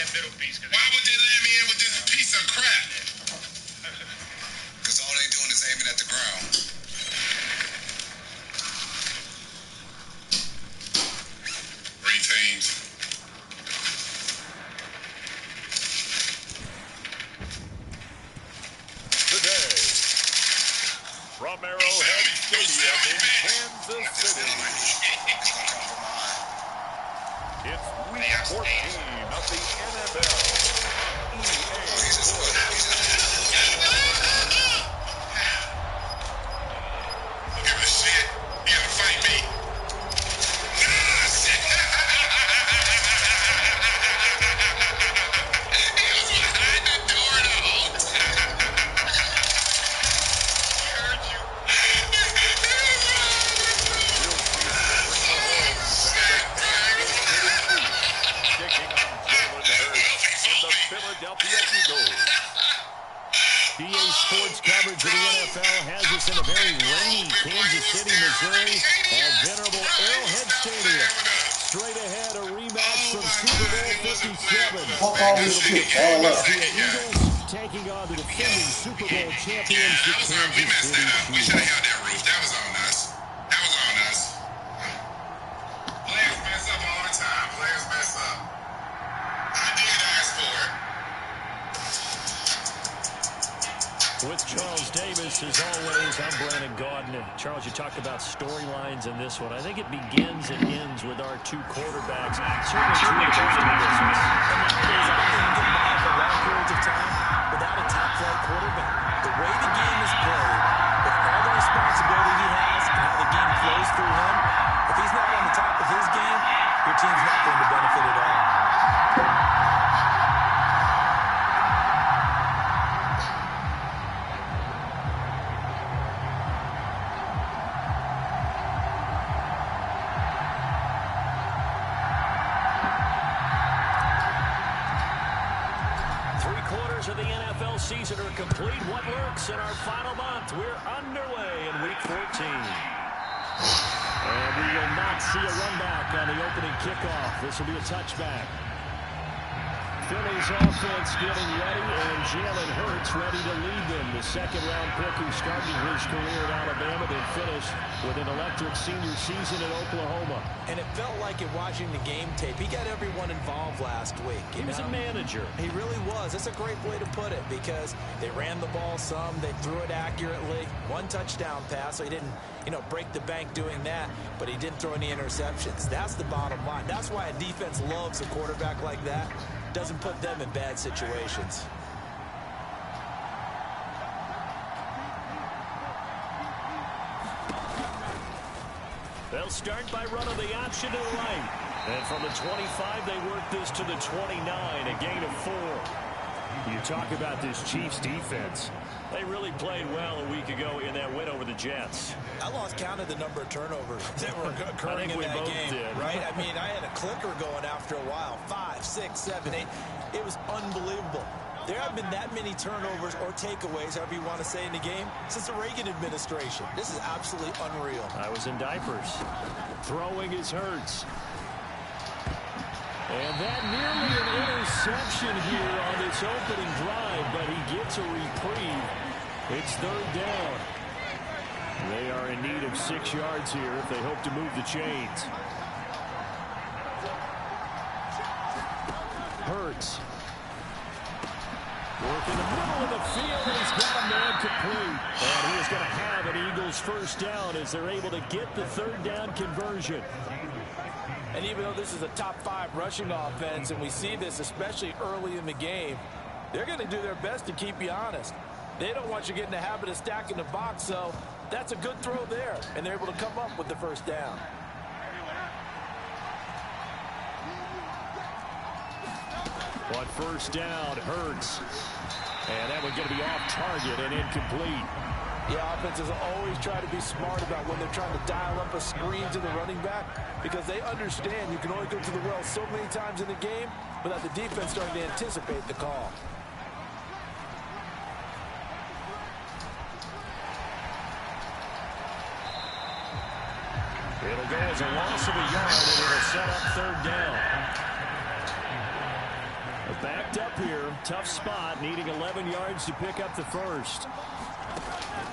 that middle piece. Why would they let me in with this piece of crap? Because all they doing is aiming at the ground. Green teams. Today, from Arrowhead Stadium in Kansas City, it's Week 14 of the NFL on EA Sports. Don't give a shit. You gotta fight me. Nah, shit. He was behind the door the whole time. He heard you. We'll see Patrick Mahomes and the Kansas City Chiefs taking on Jalen Hurts and the Philadelphia Eagles. EA Sports coverage of the NFL has us in a very rainy Kansas City, Missouri at venerable Arrowhead Stadium. Straight ahead, a rematch from Super Bowl 57. The Eagles taking on the defending Super Bowl champions, the Kansas City We should have Chiefs. held that roof. That was on us. That was on us. Players mess up all the time. Players mess up. I did ask for it. With Charles Davis, as always, I'm Brandon Gaudin. And Charles, you talk about storylines in this one. I think it begins and ends with our two quarterbacks. Certainly two of the best in the business. And nowadays, I think you can get by for long periods of time without a top-flight quarterback. The way the game is played, with all the responsibility he has and how the game flows through him, if he's not on the top of his game, your team's not going to benefit at all. 3 quarters of the NFL season are complete. What lurks in our final month? We're underway in Week 14. And we will not see a run back on the opening kickoff. This will be a touchback. Philly's offense getting ready, and Jalen Hurts ready to lead them. The second-round pick who started his career at Alabama, then finished with an electric senior season in Oklahoma. And it felt like in watching the game tape, he got everyone involved last week. He was a manager. He really was. That's a great way to put it because they ran the ball some, they threw it accurately. 1 touchdown pass, so he didn't, break the bank doing that, but he didn't throw any interceptions. That's the bottom line. That's why a defense loves a quarterback like that. Doesn't put them in bad situations. They'll start by running the option to the right. And from the 25, they work this to the 29, a gain of 4. You talk about this Chiefs defense. They really played well a week ago in that win over the Jets. I lost count of the number of turnovers that were occurring in that game. Did. Right? I mean, I had a clicker going after a while. 5, 6, 7, 8. It was unbelievable. There haven't been that many turnovers or takeaways, however you want to say, in the game since the Reagan administration. This is absolutely unreal. I was in diapers. Throwing his Hurts. And that nearly an interception here on this opening drive, but he gets a reprieve. It's 3rd down. They are in need of 6 yards here if they hope to move the chains. Hurts. Work in the middle of the field, and he's got a man complete. And he is going to have an Eagles first down as they're able to get the 3rd down conversion. And even though this is a top 5 rushing offense, and we see this especially early in the game, they're going to do their best to keep you honest. They don't want you getting the habit of stacking the box, so that's a good throw there. And they're able to come up with the first down. On first down, Hurts. And that one's going to be off target and incomplete. Yeah, offenses always try to be smart about when they're trying to dial up a screen to the running back because they understand you can only go to the well so many times in the game without the defense starting to anticipate the call. It'll go as a loss of a yard, and it'll set up 3rd down. A picked up here. Tough spot, needing 11 yards to pick up the first.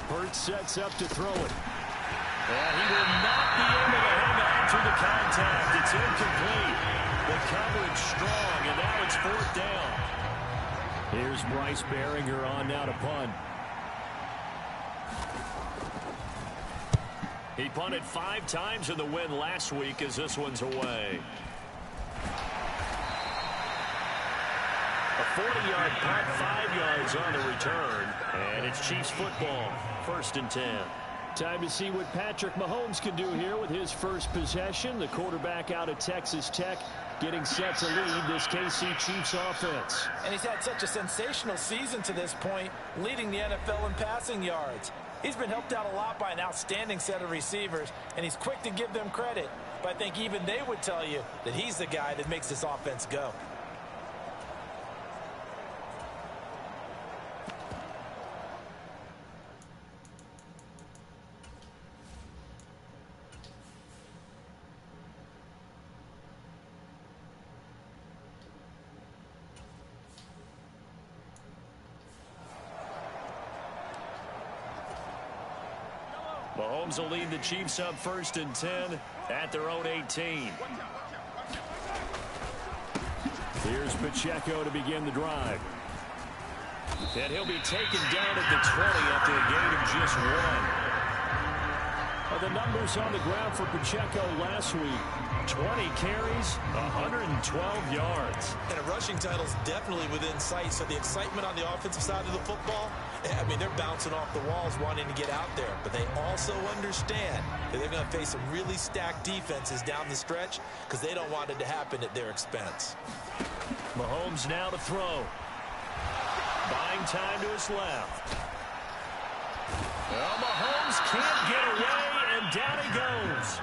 Hurts sets up to throw it. And he will not be able to hang on to the contact. It's incomplete. The coverage strong, and now it's 4th down. Here's Bryce Behringer on now to punt. He punted 5 times in the win last week as this one's away. A 40-yard punt, 5 yards on the return, and it's Chiefs football, 1st and 10. Time to see what Patrick Mahomes can do here with his first possession. The quarterback out of Texas Tech getting set to lead this KC Chiefs offense. And he's had such a sensational season to this point, leading the NFL in passing yards. He's been helped out a lot by an outstanding set of receivers, and he's quick to give them credit. But I think even they would tell you that he's the guy that makes this offense go. Mahomes will lead the Chiefs up 1st and 10 at their own 18. Here's Pacheco to begin the drive. And he'll be taken down at the 20 after a gain of just 1. The numbers on the ground for Pacheco last week: 20 carries, 112 yards. And a rushing title is definitely within sight, so the excitement on the offensive side of the football, I mean, they're bouncing off the walls wanting to get out there, but they also understand that they're going to face some really stacked defenses down the stretch because they don't want it to happen at their expense. Mahomes now to throw. Buying time to his left. Well, Mahomes can't get away, and down he goes.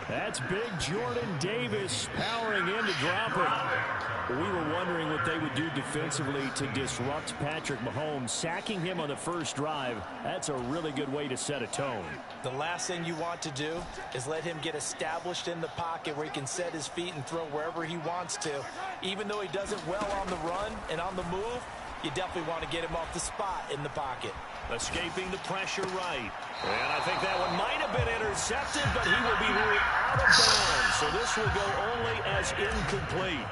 That's big Jordan Davis powering in to drop it. We were wondering what they would do defensively to disrupt Patrick Mahomes. Sacking him on the first drive, that's a really good way to set a tone. The last thing you want to do is let him get established in the pocket where he can set his feet and throw wherever he wants to. Even though he does it well on the run and on the move, you definitely want to get him off the spot in the pocket. Escaping the pressure right. And I think that one might have been intercepted, but he will be ruled out of bounds. So this will go only as incomplete.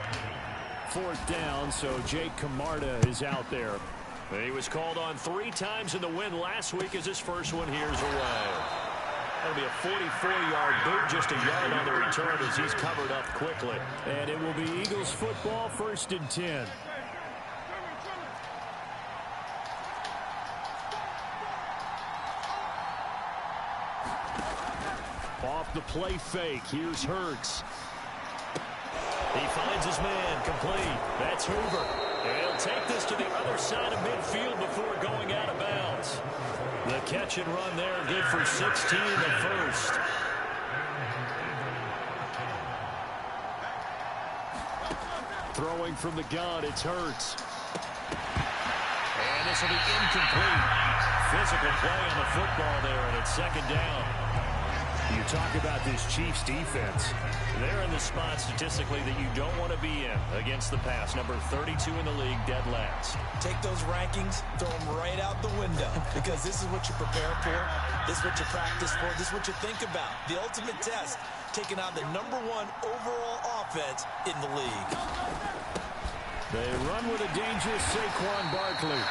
4th down, so Jake Camarda is out there. He was called on 3 times in the win last week as his first one here's away. That'll be a 44-yard boot, just a yard on the return as he's covered up quickly. And it will be Eagles football, 1st and 10. Off the play fake, here's Hurts. He finds his man, complete. That's Hoover. And he'll take this to the other side of midfield before going out of bounds. The catch and run there, good for 16 the first. Throwing from the gun, it's Hurts. And this will be incomplete. Physical play on the football there, and it's 2nd down. You talk about this Chiefs defense. They're in the spot statistically that you don't want to be in against the pass. Number 32 in the league, dead last. Take those rankings, throw them right out the window because this is what you prepare for. This is what you practice for. This is what you think about. The ultimate test, taking on the #1 overall offense in the league. They run with a dangerous Saquon Barkley.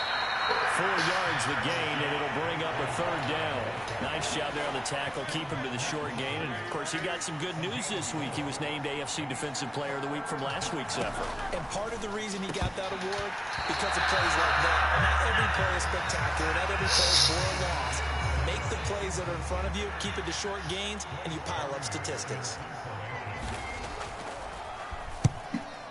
4 yards the gain, and it'll bring up a 3rd down. Nice job there on the tackle, keep him to the short gain. And, of course, he got some good news this week. He was named AFC Defensive Player of the Week from last week's effort. And part of the reason he got that award, because of plays like that. Not every play is spectacular. Not every play is for a loss. Make the plays that are in front of you, keep it to short gains, and you pile up statistics.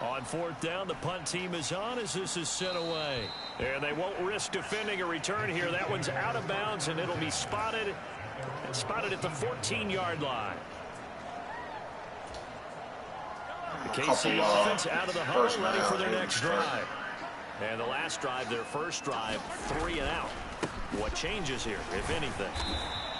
On 4th down, the punt team is on as this is sent away. And they won't risk defending a return here. That one's out of bounds, and it'll be spotted at the 14-yard line. The KC offense out of the huddle, ready for their next drive. And the last drive, their first drive, 3 and out. What changes here, if anything?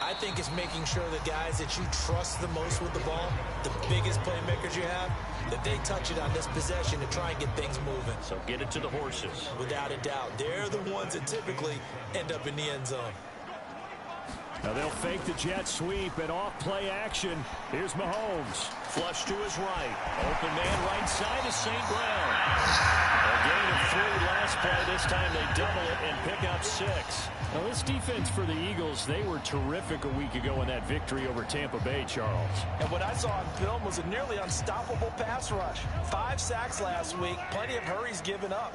I I think it's making sure the guys that you trust the most with the ball, the biggest playmakers you have, that they touch it on this possession to try and get things moving. So get it to the horses. Without a doubt. They're the ones that typically end up in the end zone. Now they'll fake the jet sweep and off play action. Here's Mahomes. Flush to his right. Open man right side is St. Brown. A gain of 3 last play. This time they double it and pick up 6. Now this defense for the Eagles, they were terrific a week ago in that victory over Tampa Bay, Charles. And what I saw on film was a nearly unstoppable pass rush. 5 sacks last week. Plenty of hurries given up.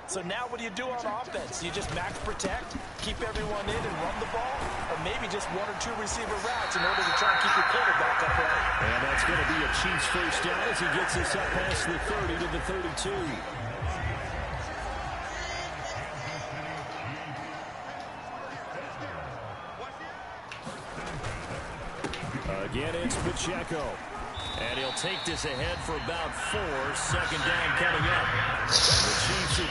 So now what do you do on offense? You just max protect, keep everyone in and run the ball, or maybe just 1 or 2 receiver routes in order to try and keep your quarterback upright. And that's going to be a Chiefs first down as he gets this up past the 30 to the 32. Again, it's Pacheco. And he'll take this ahead for about 4. Second down coming up. The Chiefs are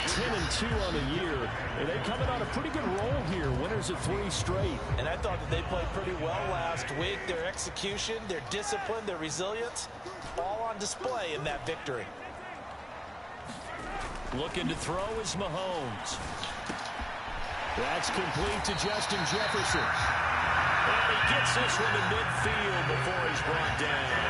10-2 on the year. And they're coming on a pretty good roll here. Winners of 3 straight. And I thought that they played pretty well last week. Their execution, their discipline, their resilience, all on display in that victory. Looking to throw is Mahomes. That's complete to Justin Jefferson. And he gets this one to midfield before he's brought down.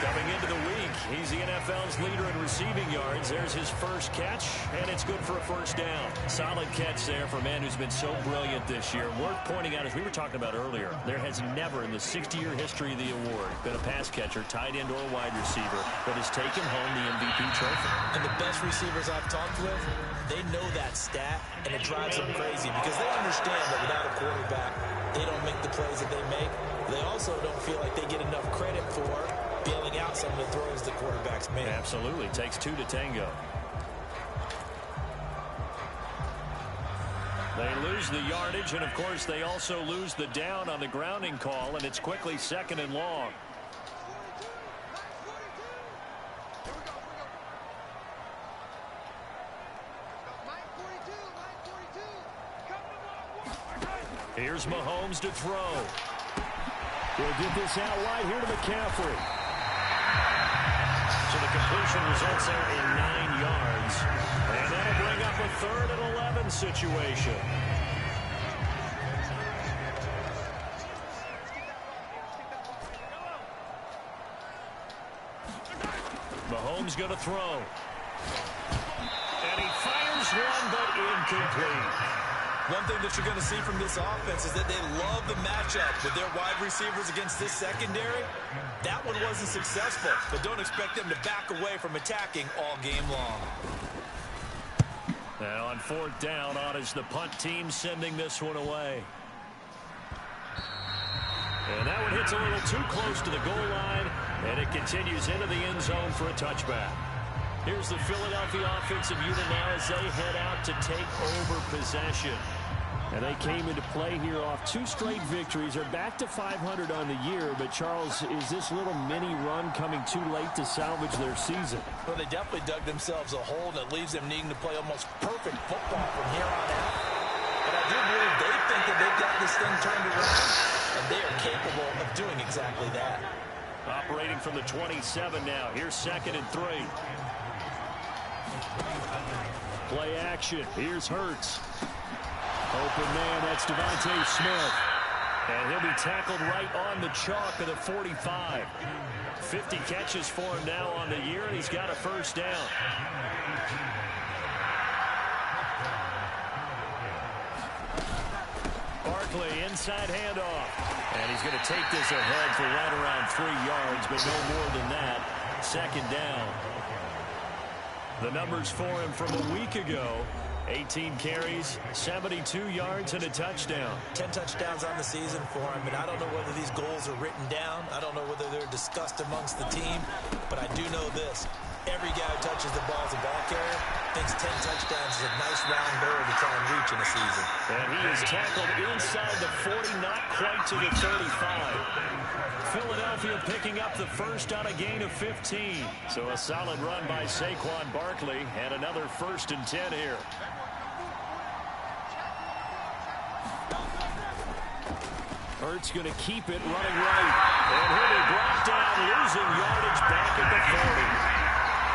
Coming into the week, he's the NFL's leader in receiving yards. There's his first catch, and it's good for a first down. Solid catch there for a man who's been so brilliant this year. Worth pointing out, as we were talking about earlier, there has never in the 60-year history of the award been a pass catcher, tight end, or wide receiver that has taken home the MVP trophy. And the best receivers I've talked with, they know that stat, and it drives them crazy because they understand that without a quarterback, they don't make the plays that they make. They also don't feel like they get enough credit for bailing out some of the throws the quarterbacks make. Absolutely. Takes 2 to tango. They lose the yardage, and, of course, they also lose the down on the grounding call, and it's quickly 2nd and long. Here's Mahomes to throw. He'll get this out wide here to McCaffrey. So the completion results there in 9 yards. And that'll bring up a 3rd and 11 situation. Mahomes going to throw. And he fires one, but incomplete. One thing that you're going to see from this offense is that they love the matchup with their wide receivers against this secondary. That one wasn't successful, but don't expect them to back away from attacking all game long. Now on 4th down, on is the punt team sending this one away. And that one hits a little too close to the goal line, and it continues into the end zone for a touchback. Here's the Philadelphia offensive unit now as they head out to take over possession. And they came into play here off 2 straight victories. They're back to 500 on the year. But, Charles, is this little mini run coming too late to salvage their season? Well, they definitely dug themselves a hole that leaves them needing to play almost perfect football from here on out. But I do believe they think that they've got this thing turned around, and they are capable of doing exactly that. Operating from the 27 now. Here's 2nd and 3. Play action. Here's Hurts. Open man, that's Devontae Smith. And he'll be tackled right on the chalk of the 45. 50 catches for him now on the year, and he's got a first down. Barkley, inside handoff. And he's going to take this ahead for right around 3 yards, but no more than that. 2nd down. The numbers for him from a week ago. 18 carries, 72 yards, and a touchdown. 10 touchdowns on the season for him, and I don't know whether these goals are written down. I don't know whether they're discussed amongst the team, but I do know this. Every guy who touches the ball as a ball carrier thinks 10 touchdowns is a nice round goal to try and reach in a season. And he is tackled inside the 40, not quite to the 35. Philadelphia picking up the first on a gain of 15. So a solid run by Saquon Barkley, and another 1st and 10 here. Hurts going to keep it running right. And he'll be brought down, losing yardage back at the 40.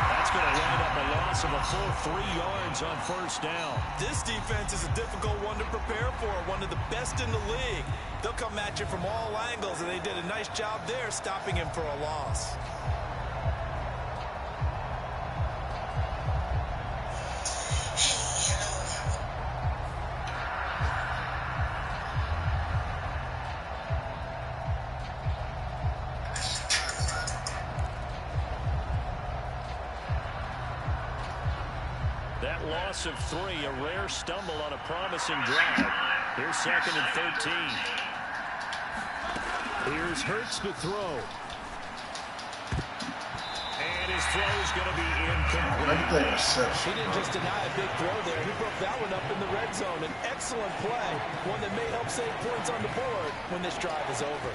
That's going to wind up a loss of a full 3 yards on first down. This defense is a difficult one to prepare for, one of the best in the league. They'll come at you from all angles, and they did a nice job there stopping him for a loss. That loss of 3, a rare stumble on a promising drive. Here's 2nd and 13. Here's Hurts to throw. And his throw is going to be incomplete. He didn't just deny a big throw there. He broke that one up in the red zone. An excellent play, one that may help save points on the board when this drive is over.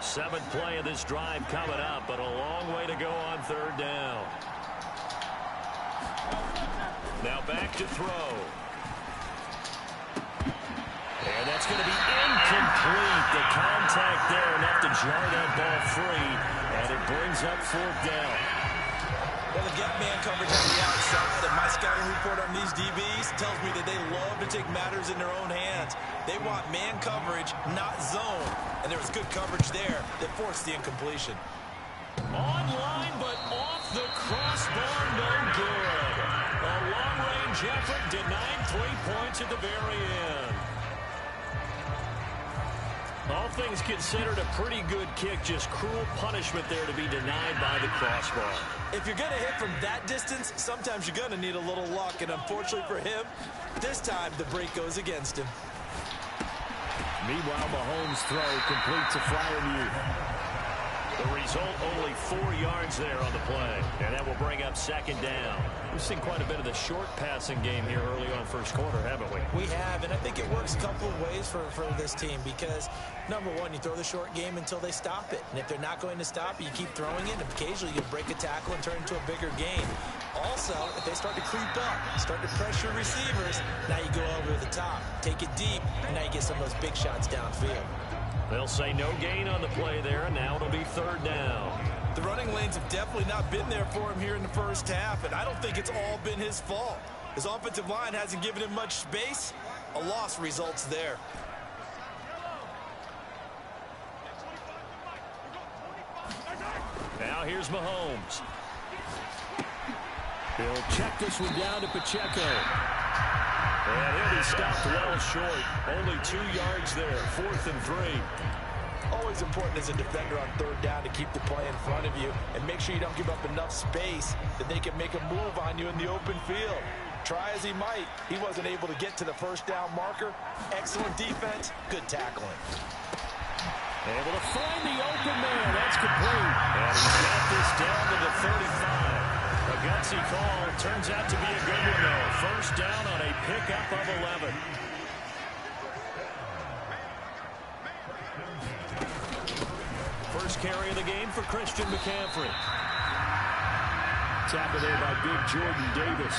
Seventh play of this drive coming up, but a long way to go on 3rd down. Now back to throw. And that's going to be incomplete. The contact there enough to jar that ball free, and it brings up 4th down. Well, the get man coverage on the outside, and my scouting report on these DBs tells me that they love to take matters in their own hands. They want man coverage, not zone. And there was good coverage there that forced the incompletion. Online, but off the crossbar, no good. A long-range effort denied 3 points at the very end. All things considered, a pretty good kick, just cruel punishment there to be denied by the crossbar. If you're going to hit from that distance, sometimes you're going to need a little luck, and unfortunately for him, this time the break goes against him. Meanwhile, Mahomes' throw completes a Flowerview. The result, only 4 yards there on the play, and that will bring up 2nd down. We've seen quite a bit of the short passing game here early on first quarter, haven't we? We have, and I think it works a couple of ways for this team because, number one, you throw the short game until they stop it. And if they're not going to stop it, you keep throwing it, and occasionally you break a tackle and turn it into a bigger game. Also, if they start to creep up, start to pressure receivers, now you go over the top, take it deep, and now you get some of those big shots downfield. They'll say no gain on the play there, and now it'll be 3rd down. The running lanes have definitely not been there for him here in the first half, and I don't think it's all been his fault. His offensive line hasn't given him much space. A loss results there. Now here's Mahomes. He'll check this one down to Pacheco. And he'll be stopped well short. Only 2 yards there, 4th and 3. Always important as a defender on 3rd down to keep the play in front of you and make sure you don't give up enough space that they can make a move on you in the open field. Try as he might, he wasn't able to get to the 1st down marker. Excellent defense, good tackling. Able to find the open man. That's complete. And he's got this down to the 35. A gutsy call. Turns out to be a good one, though. 1st down on a pickup of 11. First carry of the game for Christian McCaffrey. Tackle there by big Jordan Davis.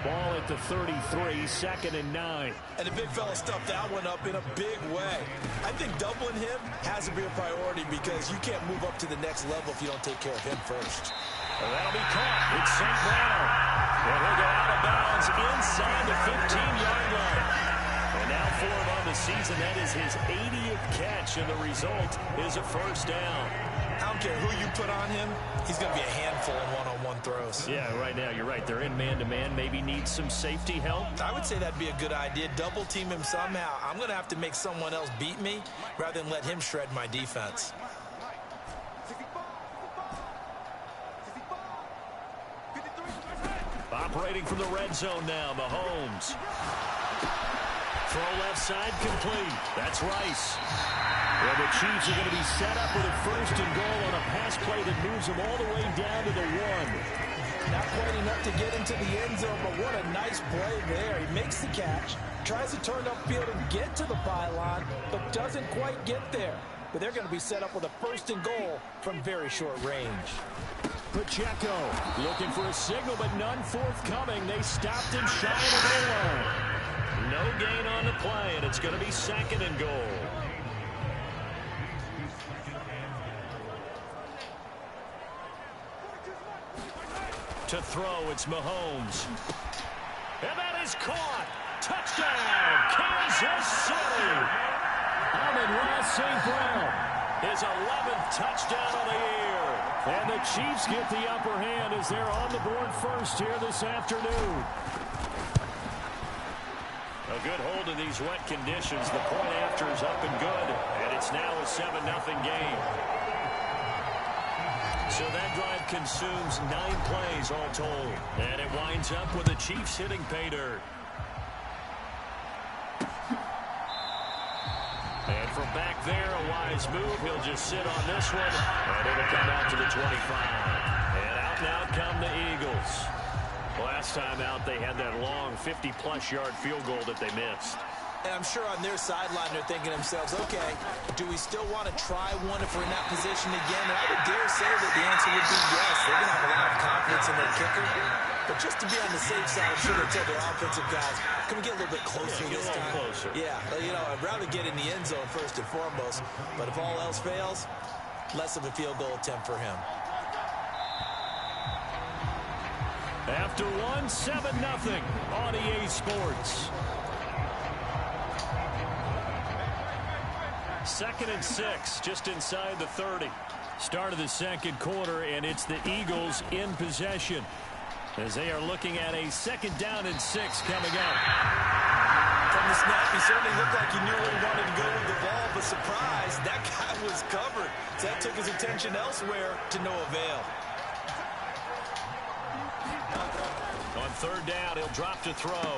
Ball at the 33, 2nd and 9. And the big fella stuffed that one up in a big way. I think doubling him has to be a priority because you can't move up to the next level if you don't take care of him first. And that'll be caught. It's St. Brown. And he'll go out of bounds inside the 15-yard line. And now for him on the season, that is his 80th catch, and the result is a 1st down. I don't care who you put on him, he's going to be a handful in one-on-one throws. Yeah, right now, you're right. They're in man-to-man. Maybe needs some safety help. I would say that'd be a good idea. Double team him somehow. I'm going to have to make someone else beat me rather than let him shred my defense. Operating from the red zone now, Mahomes. Throw left side complete. That's Rice. Well, the Chiefs are going to be set up with a 1st and goal on a pass play that moves them all the way down to the 1. Not quite enough to get into the end zone, but what a nice play there. He makes the catch, tries to turn upfield and get to the pylon, but doesn't quite get there. But they're going to be set up with a 1st and goal from very short range. Pacheco looking for a signal, but none forthcoming. They stopped him shy of the goal line. No gain on the play, and it's going to be 2nd and goal. To throw, it's Mahomes. And that is caught. Touchdown, Kansas City. Amon-Ra St. Brown. His 11th touchdown of the year. And the Chiefs get the upper hand as they're on the board first here this afternoon. A good hold in these wet conditions. The point after is up and good. And it's now a 7-0 game. So that drive consumes 9 plays all told. And it winds up with the Chiefs hitting pay dirt. And from back there, a wise move. He'll just sit on this one, and it'll come out to the 25. And out come the Eagles. Last time out, they had that long 50-plus yard field goal that they missed. And I'm sure on their sideline they're thinking to themselves, okay, do we still want to try one if we're in that position again? And I would dare say that the answer would be yes. They're going to have a lot of confidence in their kicker. But just to be on the safe side, I'm sure they tell their offensive guys, can we get a little bit closer this time? Closer. Yeah, you know, I'd rather get in the end zone first and foremost. But if all else fails, less of a field goal attempt for him. After 7-0 on EA Sports. 2nd and 6, just inside the 30. Start of the second quarter, and it's the Eagles in possession as they are looking at a 2nd down and 6 coming up. From the snap, he certainly looked like he knew where he wanted to go with the ball, but surprise, that guy was covered. So that took his attention elsewhere to no avail. On 3rd down, he'll drop to throw.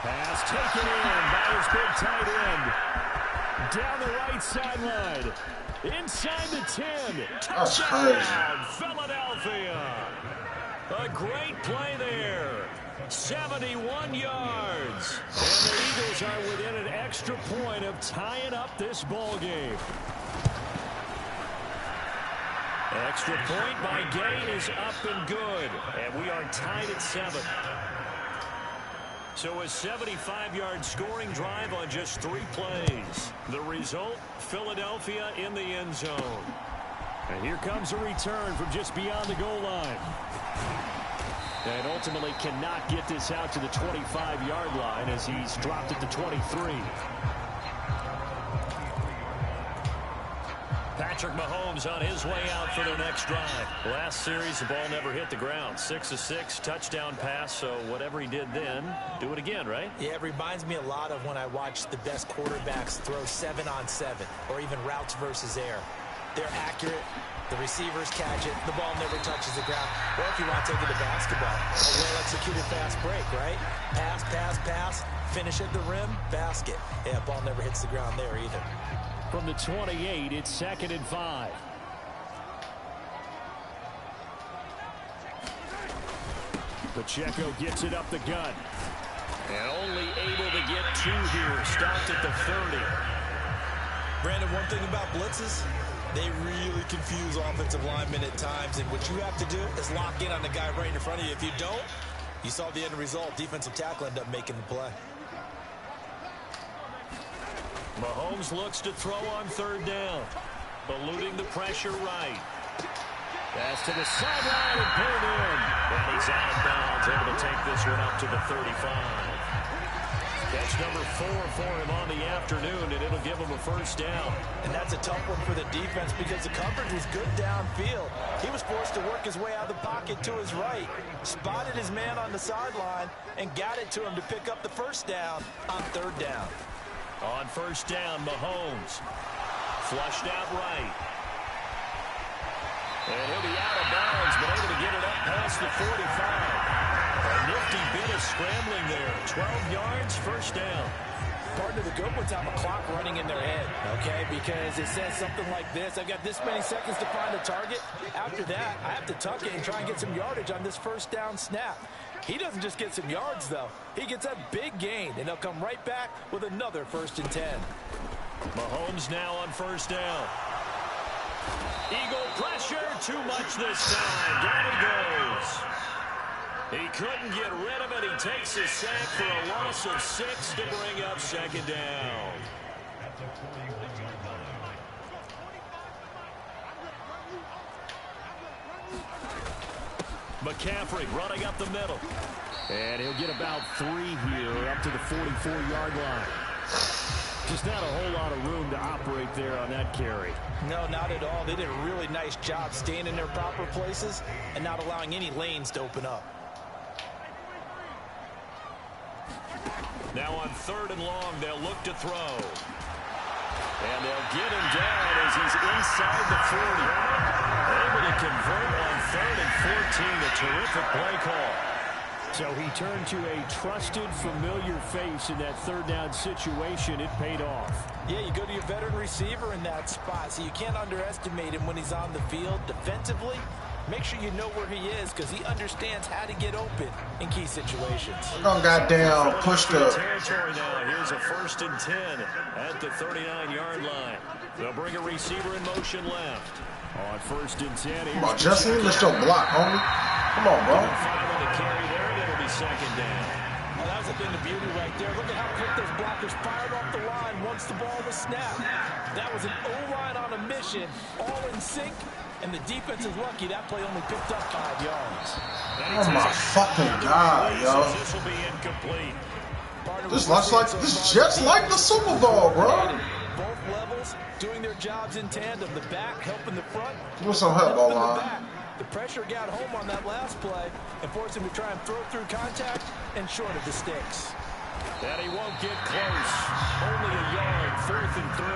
Pass taken in by his big tight end. Down the right sideline. Inside the 10. Touchdown, Philadelphia. A great play there. 71 yards. And the Eagles are within an extra point of tying up this ball game. Extra point by Gay is up and good. And we are tied at 7. So a 75-yard scoring drive on just 3 plays. The result, Philadelphia in the end zone. And here comes a return from just beyond the goal line. And ultimately cannot get this out to the 25-yard line as he's dropped it to 23. Patrick Mahomes on his way out for their next drive. Last series, the ball never hit the ground. 6 of 6, touchdown pass. So whatever he did then, do it again, right? Yeah, it reminds me a lot of when I watch the best quarterbacks throw 7-on-7 or even routes versus air. They're accurate. The receivers catch it. The ball never touches the ground. Or if you want to take it to basketball, a well-executed fast break, right? Pass, pass, pass. Finish at the rim, basket. Yeah, ball never hits the ground there either. From the 28, it's 2nd and 5. Pacheco gets it up the gut. And only able to get 2 here. Stopped at the 30. Brandon, one thing about blitzes, they really confuse offensive linemen at times. And what you have to do is lock in on the guy right in front of you. If you don't, you saw the end result. Defensive tackle ended up making the play. Mahomes looks to throw on 3rd down. Eluding the pressure right. Pass to the sideline and pulled in. And he's out of bounds, able to take this one up to the 35. That's number 4 for him on the afternoon, and it'll give him a 1st down. And that's a tough one for the defense because the coverage was good downfield. He was forced to work his way out of the pocket to his right, spotted his man on the sideline, and got it to him to pick up the 1st down on 3rd down. On 1st down, Mahomes. Flushed out right. And he'll be out of bounds, but able to get it up past the 45. A nifty bit of scrambling there. 12 yards, 1st down. Part of the good ones have a clock running in their head, okay? Because it says something like this. I've got this many seconds to find a target. After that, I have to tuck it and try and get some yardage on this 1st down snap. He doesn't just get some yards, though. He gets a big gain, and he'll come right back with another 1st and 10. Mahomes now on 1st down. Eagle pressure, too much this time. Down he goes. He couldn't get rid of it. He takes his sack for a loss of 6 to bring up second down. McCaffrey running up the middle. And he'll get about 3 here up to the 44-yard line. Just not a whole lot of room to operate there on that carry. No, not at all. They did a really nice job staying in their proper places and not allowing any lanes to open up. Now on 3rd and long, they'll look to throw. And they'll get him down as he's inside the 40. Able to convert on 3rd and 14. A terrific play call. So he turned to a trusted, familiar face in that 3rd down situation. It paid off. Yeah, you go to your veteran receiver in that spot, so you can't underestimate him when he's on the field. Defensively, make sure you know where he is because he understands how to get open in key situations. Oh, goddamn, pushed up. Territory now. Here's a 1st and 10 at the 39-yard line. They'll bring a receiver in motion left. On 1st and 10. Come on, Jesse, let's show block, homie. Come on, bro. 5 on the carry there, and it'll be second down. Well, that was a thing of beauty right there. Look at how quick those blockers fired off the line once the ball was snapped. That was an O-line on a mission, all in sync, and the defense is lucky that play only picked up 5 yards. Oh my fucking God, yo. This will be incomplete. This is just like the Super Bowl, bro. Both levels doing their jobs in tandem. The back helping the front. Give us some help, O-line. The pressure got home on that last play and forced him to try and throw through contact and short of the sticks. And he won't get close. Only a yard, 4th and 3.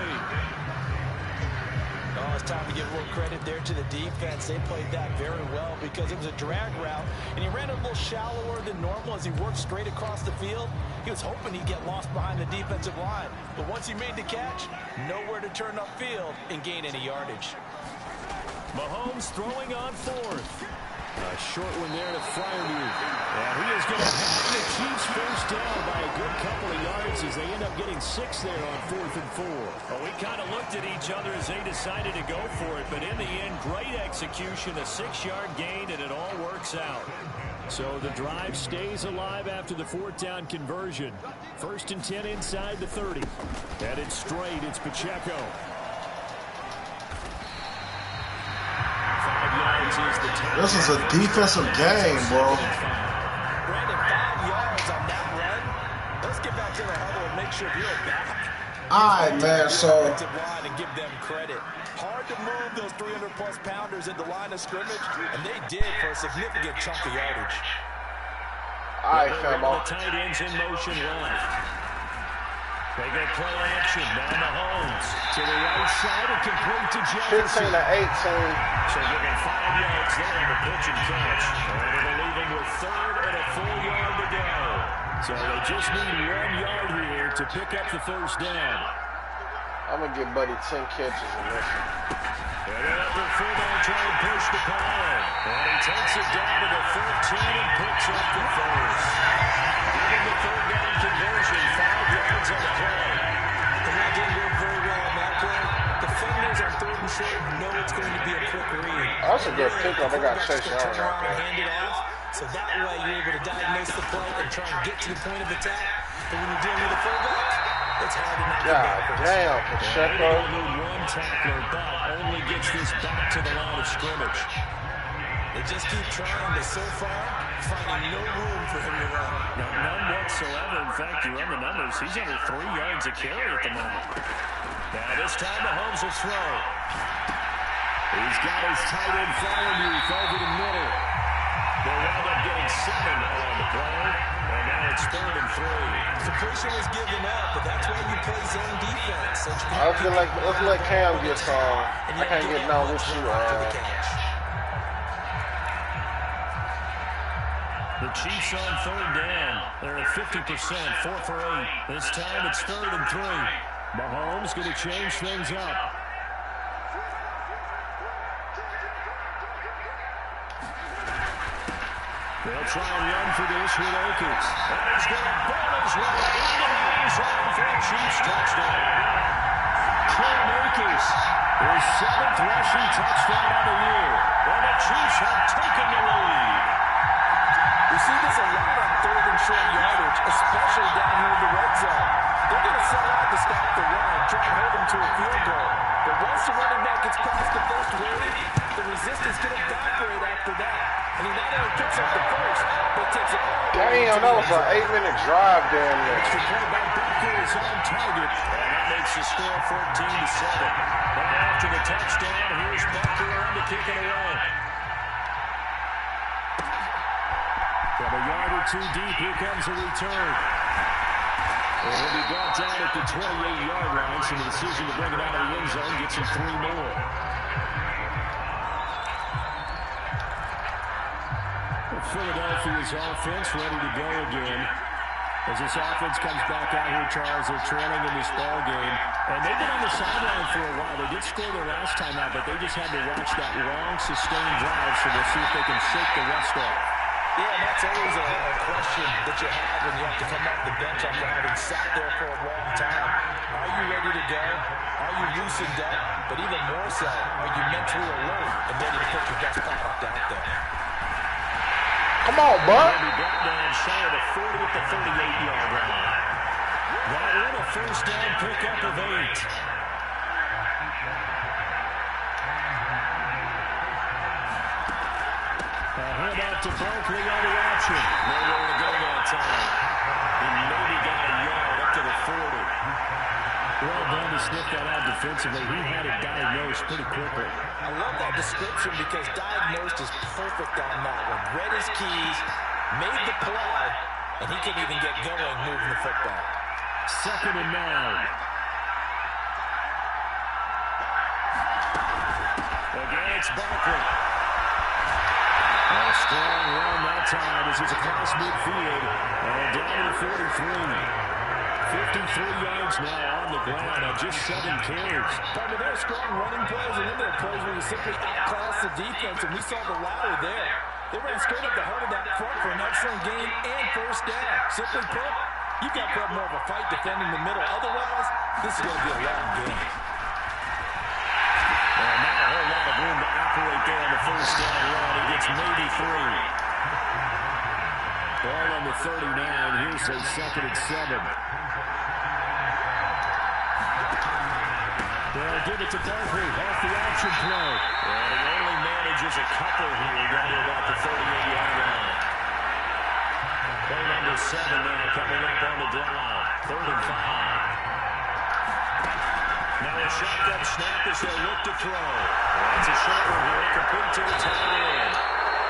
Oh, it's time to give a little credit there to the defense. They played that very well because it was a drag route, and he ran a little shallower than normal as he worked straight across the field. He was hoping he'd get lost behind the defensive line, but once he made the catch, nowhere to turn upfield and gain any yardage. Mahomes throwing on 4th. A short one there to Freiermuth. And he is going to have the Chiefs first down by a good couple of yards as they end up getting 6 there on 4th and 4. Well, we kind of looked at each other as they decided to go for it, but in the end, great execution, a 6-yard gain, and it all works out. So the drive stays alive after the 4th down conversion. 1st and 10 inside the 30. Headed straight, it's Pacheco. This is a defensive game, bro. Brandon, 5 yards on that run. Let's get back to the huddle and make sure you're back. All right, man, so And give them credit. Hard to move those 300-plus pounders at the line of scrimmage, and they did for a significant chunk of yardage. all right, famo. The tight ends in motion left. They go play action. Now Mahomes to the right side and complete to Jefferson. 15 to 18. So giving 5 yards there on the pitch and catch. And it'll leave him with 3rd and a full yard to go. So they just need 1 yard here to pick up the first down. I'm going to give Buddy 10 catches in this one. And then up in full, they'll try and push the Pollard. And he takes it down to the 13 and picks up the first. Giving the 3rd down conversion, 5 yards on the play. They're not doing very well on that play. Defenders on 3rd and short know it's going to be a quick read. That's a good pickup. They got Chase Young Turn out around and there. hand it off. So that way you're able to diagnose the play and try and get to the point of attack. But when you're dealing with a fullback, it's hard to knock it backwards. Damn, Pacheco. Only 1 tackler, but only gets this back to the line of scrimmage. They just keep trying, but so far, finding no room for him to run. No, none whatsoever. In fact, you run the numbers. He's under 3 yards a carry at the moment. Now this time Mahomes will throw. He's got his tight end Freiermuth over the middle. They'll wind up getting 7 on the play. And now it's 3rd and 3. Completion was given up, but that's why you play zone defense. So I feel like let's let Cam get some. I can't get down with you. The Chiefs on 3rd down. They're at 50%, 4 for 8. This time it's 3rd and 3. Mahomes going to change things up. They'll try and run for this with Akers. And he's going to ball his way into the end zone for a Chiefs touchdown. Cam Akers His 7th rushing touchdown of the year. And the Chiefs have taken the lead. We see this a lot on 3rd and short yardage, especially down here in the red zone. They're going to sell out to stop the run, try and hold them to a field goal. But once the running back gets past the first wave, the resistance can evaporate after that. And he not only picks up the first, but takes it all. Damn, that was an 8-minute drive down there. Extra point by Baker is on target. And that makes the score 14-7. Now after the touchdown, here's Baker on to kick it away. From a yard or two deep, here comes a return. And he'll be brought down at the 28-yard line, so the decision to bring it out of the end zone gets him 3 more. Philadelphia's offense ready to go again. As this offense comes back out here, Charles, they're trailing in this ball game. And they've been on the sideline for a while. They did score their last time out, but they just had to watch that long, sustained drive, so we'll see if they can shake the rust off. Yeah, and that's always a question that you have when you have to come off the bench after having sat there for a long time. Are you ready to go? Are you loosened up? But even more so, are you mentally alert and ready to put your best product out there? Come on, bud. He'll be brought down shy of the 40 at the 38-yard line. That one a first down pickup of 8. Hand out to Barkley on the option. Nowhere to go that time. He maybe got a yard up to the 40. Well done to sniff that out defensively. He had it diagnosed pretty quickly. I love that description because diagnosed is perfect on that one. Read his keys, made the play, and he couldn't even get going moving the football. 2nd and 9. Again, it's Barkley. A strong run that time as he's across midfield and down to the 43. 53 yards now on the ground on just 7 carries. But there are strong running plays, and then there are plays where you simply outclass the defense, and we saw the latter there. They ran straight up the heart of that front for an excellent gain and first down. Simply put, you've got to have more of a fight defending the middle. Otherwise, this is going to be a long game. And not a whole lot of room to operate there on the first down run. He gets maybe 3. Ball on the 39. Here's a 2nd and 7. They'll give it to Barkley off the option play. And he only manages a couple here down to about the 38-yard line. Play number 7 now coming up on the drive. 3rd and 5. Now a shotgun snap as they look to throw. That's a short one here, complete to the tight end.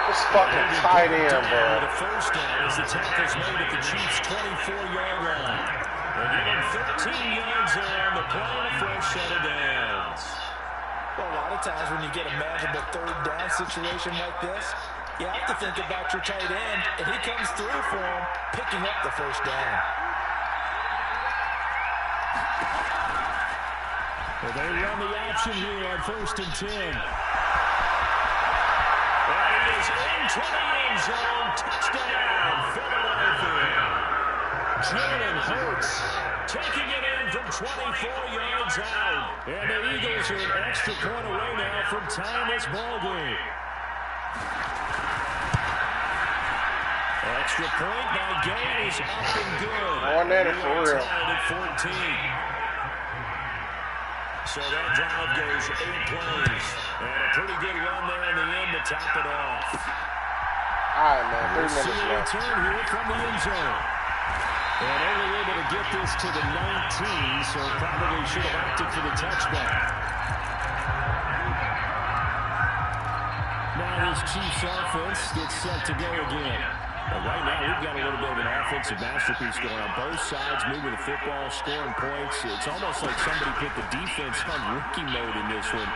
This fucking tight end, bro. The first down as the tackle's made at the Chiefs' 24-yard line. They're giving 13 yards there on the play and a fresh set of downs. Well, a lot of times when you get a manageable 3rd down situation like this, you have to think about your tight end, and he comes through for him, picking up the first down. Well, they run the option here on 1st and 10. And he is into the end zone. Touchdown, Philadelphia. Jalen Hurts taking it in from 24 yards out. And the Eagles are an extra point away now from tying this ball game. Extra point by Gay is up and good. One at it for real. Tied at 14. So that drive goes 8 plays. And a pretty good run there in the end to top it off. All right, man. 3 We'll see minutes a left. return here from the end zone. And only able to get this to the 19, so probably should have opted for the touchback. Now this Chiefs offense gets set to go again. But right now, we've got a little bit of an offensive masterpiece going on both sides, moving the football, scoring points. It's almost like somebody put the defense on rookie mode in this one.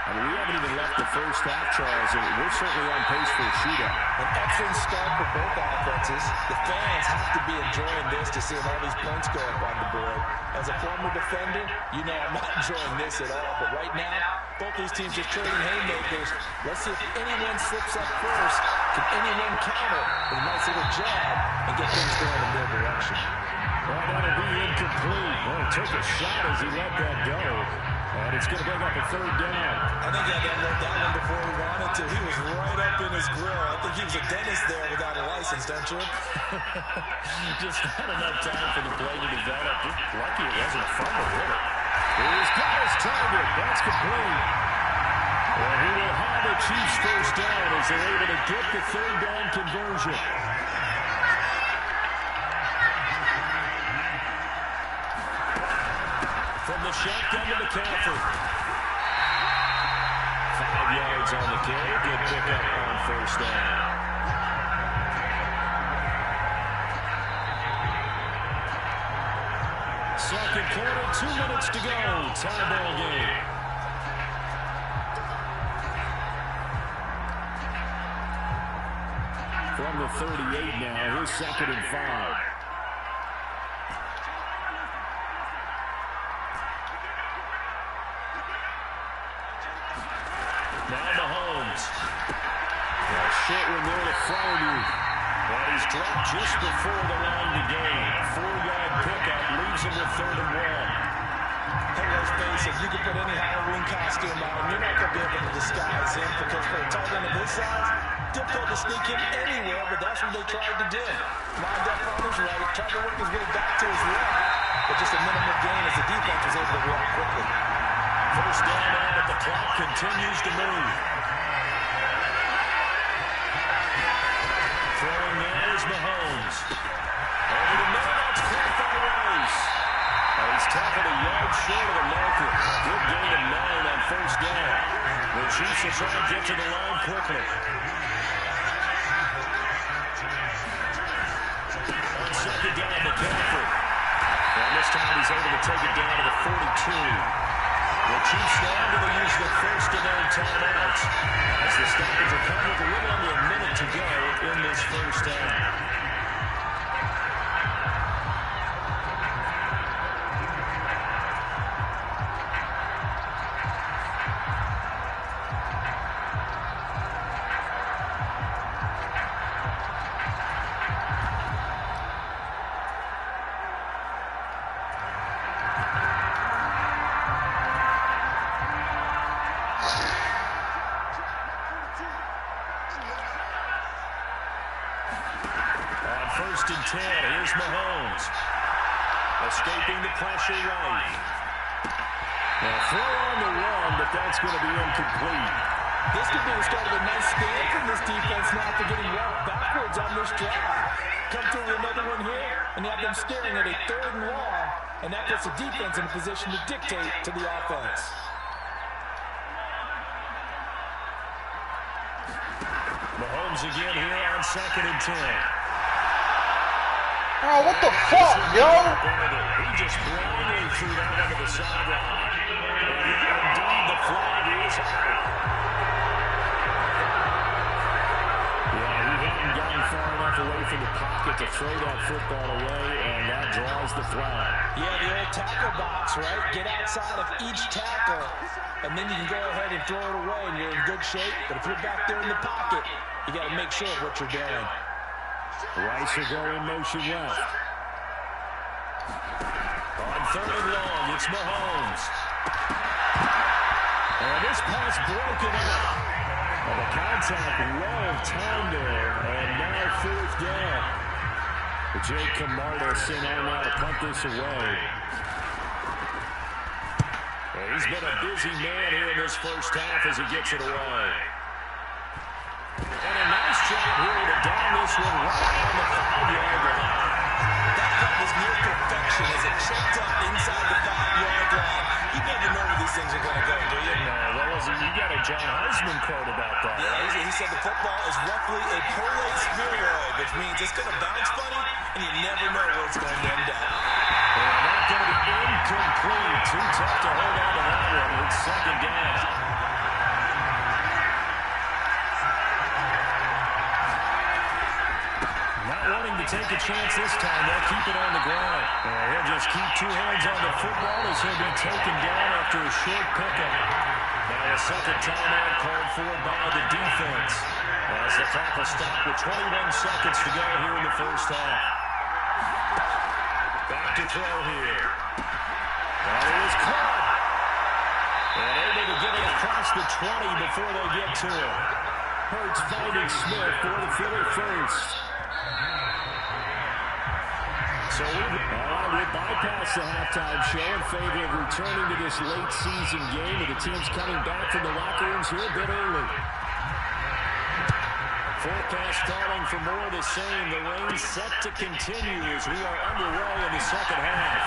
I mean, we haven't even left the first half, Charles, and we're certainly on pace for a shootout. An excellent start for both offenses. The fans have to be enjoying this to see all these points go up on the board. As a former defender, you know I'm not enjoying this at all. But right now, both these teams are trading haymakers. Let's see if anyone slips up first. Can anyone counter with a nice little jab and get things going in their direction? Well, that'll be incomplete. Well, he took a shot as he let that go. And he It's going to bring up a third down. I think he had to unload that one before he wanted to. He was right up in his grill. I think he was a dentist there without a license, don't you? Just not enough time for the play to develop. Just lucky it wasn't a fumble, really. He's got his target. That's complete. And he will have the Chiefs first down as they're able to get the third down conversion. From the shotgun to McCaffrey. 5 yards on the carry. Good pickup on first down. Second quarter, 2 minutes to go. Tie ball game. From the 38 now, here's 2nd and 5. Now Mahomes. A short one there to Flowers. But he's dropped just before the line to gain. 4-yard pickup leaves him with 3rd and 1. Hey, let's face it, you can put any Halloween costume on, you're not going to be able to disguise him because for a tight end of his size, difficult to sneak him anywhere, but that's what they tried to do. Lined up on his right, tried to work his way back to his left, but just a minimal gain as the defense was able to react quickly. First down out, but the clock continues to move. Throwing now is Mahomes. Over the middle, that's caught by Rice. And he's tackled a yard short of the marker. Good gain of 9 on first down. The Chiefs will try to get to the line quickly. On second down, McCaffrey. And this time he's able to take it down to the 42. The Chiefs now going to use the first of their timeouts as the stoppage will come with a little under a minute to go in this first half. First and 10, here's Mahomes. Escaping the pressure right. Now throw on the run, but that's going to be incomplete. This could be the start of a nice stand from this defense now after getting walked backwards on this drive. Come through with another one here, and you have them staring at a 3rd and long, and that puts the defense in a position to dictate to the offense. Mahomes again here on 2nd and 10. Oh, what the fuck, yo? He just blindly threw that over the sideline. And indeed, the flag is out. Yeah, he hadn't gotten far enough away from the pocket to throw that football away, and that draws the flag. Yeah, the old tackle box, right? Get outside of each tackle, and then you can go ahead and throw it away, and you're in good shape. But if you're back there in the pocket, you got to make sure of what you're doing. Rice will go in motion left. On 3rd and long, it's Mahomes. And this pass broken up. And the contact well timed there. And now 4th down. Jake Camardas in on now to punt this away. And he's been a busy man here in this first half as he gets it away. And a nice job here to down this one right on the 5-yard line. That cut was near perfection as it checked up inside the 5-yard line. You never know where these things are going to go, do you? No, that wasn't. You got a John Heisman quote about that. Yeah, he said the football is roughly a prolate spheroid, which means it's going to bounce funny, and you never know where it's going to end up. And that's going to be incomplete. Too tough to hold on to that one. It's 2nd down. Not wanting to take a chance this time. They'll keep it on the ground. He'll just keep 2 hands on the football as he'll be taken down after a short pickup. Now a 2nd timeout called for by the defense. As the clock will stop with 21 seconds to go here in the first half. Back to throw here. That is caught. across the 20 before they get to it. Hurts finding Smith for the Philly first. So we'll bypass the halftime show in favor of returning to this late season game, with the teams coming back from the locker rooms here a bit early. Forecast calling for more of the same. The rain set to continue as we are underway in the second half.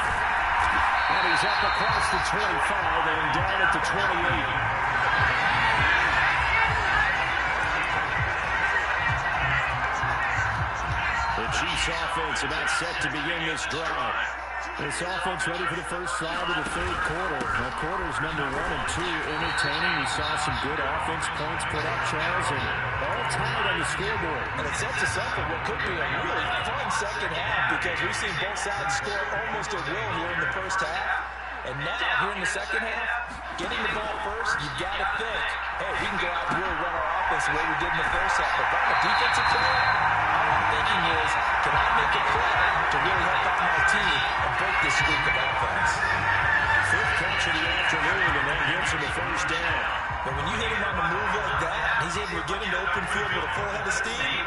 And he's up across the 25 and down at the 28. The Chiefs offense about set to begin this drive. This offense ready for the first drive of the third quarter. Now, quarters number 1 and 2 entertaining. We saw some good offense points put up, Charles, and all tied on the scoreboard. And it sets us up for what could be a really fun second half, because we've seen both sides score almost at will here in the first half. And now, here in the second half, getting the ball first, you've got to think, hey, we can go out and really run our offense the way we did in the first half. But if I'm a defensive player, all I'm thinking is, can I make a play to really help out my team and break this streak of offense? Fifth catch of the afternoon, and that gives him the first down. But when you hit him on the move like that, he's able to get into open field with a full head of steam.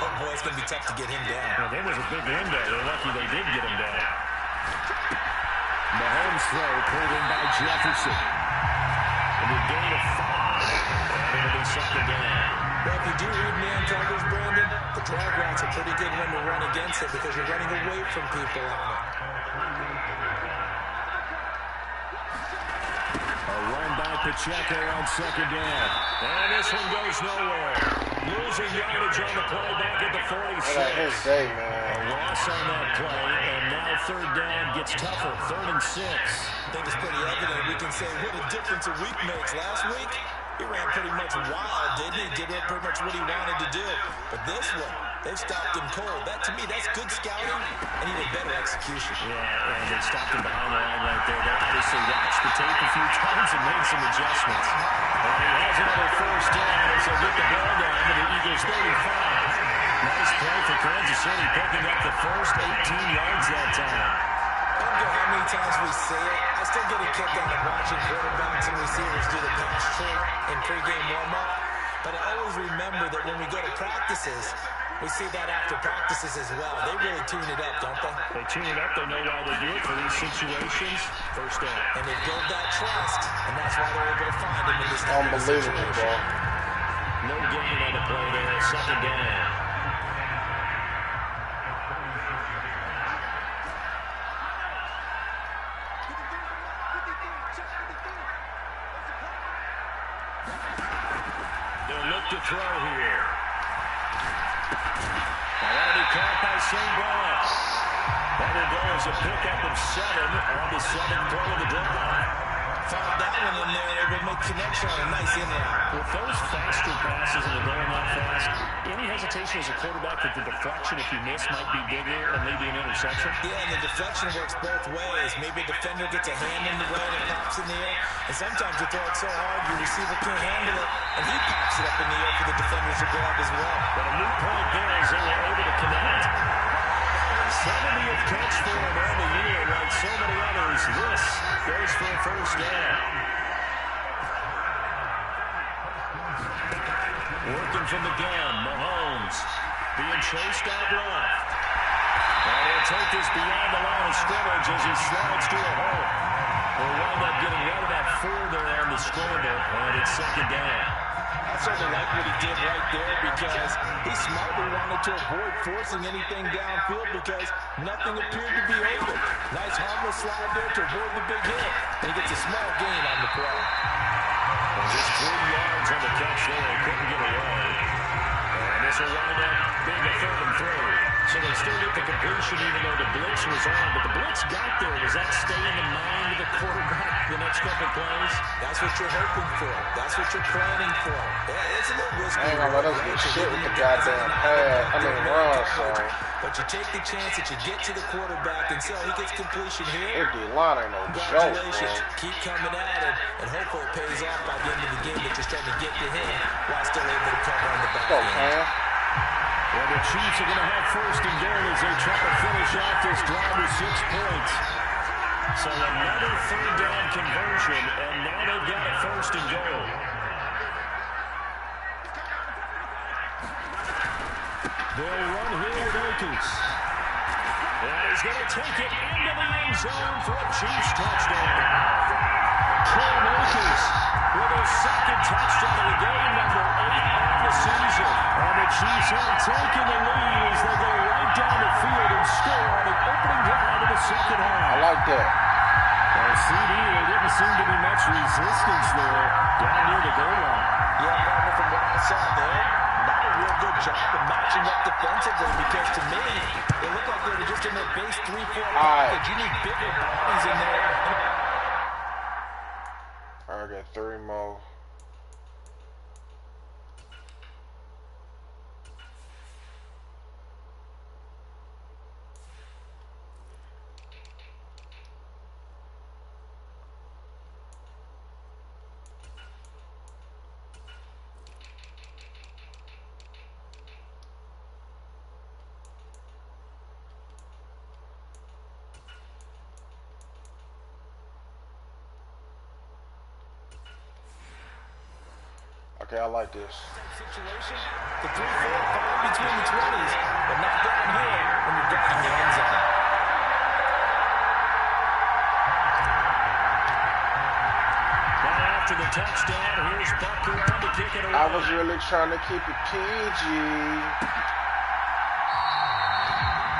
Oh, boy, it's going to be tough to get him down. Well, there was a big window. They're lucky they did get him down. Mahomes throw pulled in by Jefferson. And a gain of 5. And it'll be second down. Well, if you do read man totals, Brandon, the drag route's a pretty good one to run against it, because you're running away from people on it. A run by Pacheco on second down. And this one goes nowhere. Losing yardage on the play back at the 46. Day, man. A loss on that play, and now third down gets tougher. 3rd and 6. I think it's pretty evident. We can say what a difference a week makes. Last week, he ran pretty much wild, didn't he? Did pretty much what he wanted to do. But this one, they stopped him cold. That, to me, that's good scouting and even better execution. Yeah, and they stopped him behind the line right there. They obviously watched the tape a few times and made some adjustments. And he has another first down as they get the ball down to the Eagles' 35. Nice play for Kansas City, picking up the first 18 yards that time. I don't care how many times we say it, I still get a kick out of watching quarterbacks and receivers do the pass trick in pregame warm-up. But I always remember that when we go to practices, we see that after practices as well. They really tune it up, don't they? They tune it up. They know why they do it for these situations. First down. And they build that trust, and that's why they're able to find him in this type of Unbelievable, situation. bro. No gain on the play there. Second down. They'll look to throw here. That'll be caught by St. Brown. That will go as a pickup of 7 on the 7th play of the drive. Found that one in there, able to make connection on a nice in-route. With those faster passes and they're going that fast, any hesitation as a quarterback that the deflection, if you miss, might be bigger and maybe an interception? Yeah, and the deflection works both ways. Maybe a defender gets a hand in the way and it pops in the air. And sometimes you throw it so hard, your receiver can't handle it, and he pops it up in the air for the defenders to grab as well. But a new point there is they were able to connect. 70th catch for him on the year, like so many others. This goes for a first down. Working from the gun, Mahomes being chased out left. And he'll take this beyond the line of scrimmage as he slides to a hole. We'll wind up getting rid of that 4 there on the scoreboard, and it's second down. I certainly like what he did right there, because he smartly wanted to avoid forcing anything downfield because nothing appeared to be open. Nice harmless slide there to avoid the big hit, and he gets a small gain on the play. And just 3 yards on the catch there. He couldn't get away. And this will wind up being a 3rd and 3. So they still get the completion even though the blitz was on. But the blitz got there. Does that stay in the mind of the quarterback the next couple plays? That's what you're hoping for. That's what you're planning for. Yeah, it's a little risky. I ain't gonna let us get shit with the goddamn pass. Run, son. But you take the chance that you get to the quarterback, and so he gets completion here. Their D-line ain't no joke, Congratulations. man. Keep coming at him, and hopefully it pays off by the end of the game that you're starting to get to him while still able to cover on the back Go, end. Cam. Well, the Chiefs are going to have 1st and goal as they try to finish off this drive with 6 points. So another third down conversion, and now they've got it first and goal. They'll run here with Akers. And he's going to take it into the end zone for a Chiefs touchdown. Cam Akers with his second touchdown of the game, number 8 on the season. And the Chiefs have taken the lead as they go right down the field and score on the opening drive of the second half. I like that. Well, CD, there didn't seem to be much resistance there down near the goal line. Yeah, partner, from what I saw there, not a real good job of matching up defensively because to me, it looked like they were just in their base 3-4 package. You need bigger bodies in there. I got 3 more. Okay, I like this. Situation, the 3-4 falling between the 20s, but not down here when you're guarding the end zone. Now after the touchdown, here's Bucker on to kick it away. I was really trying to keep it PG.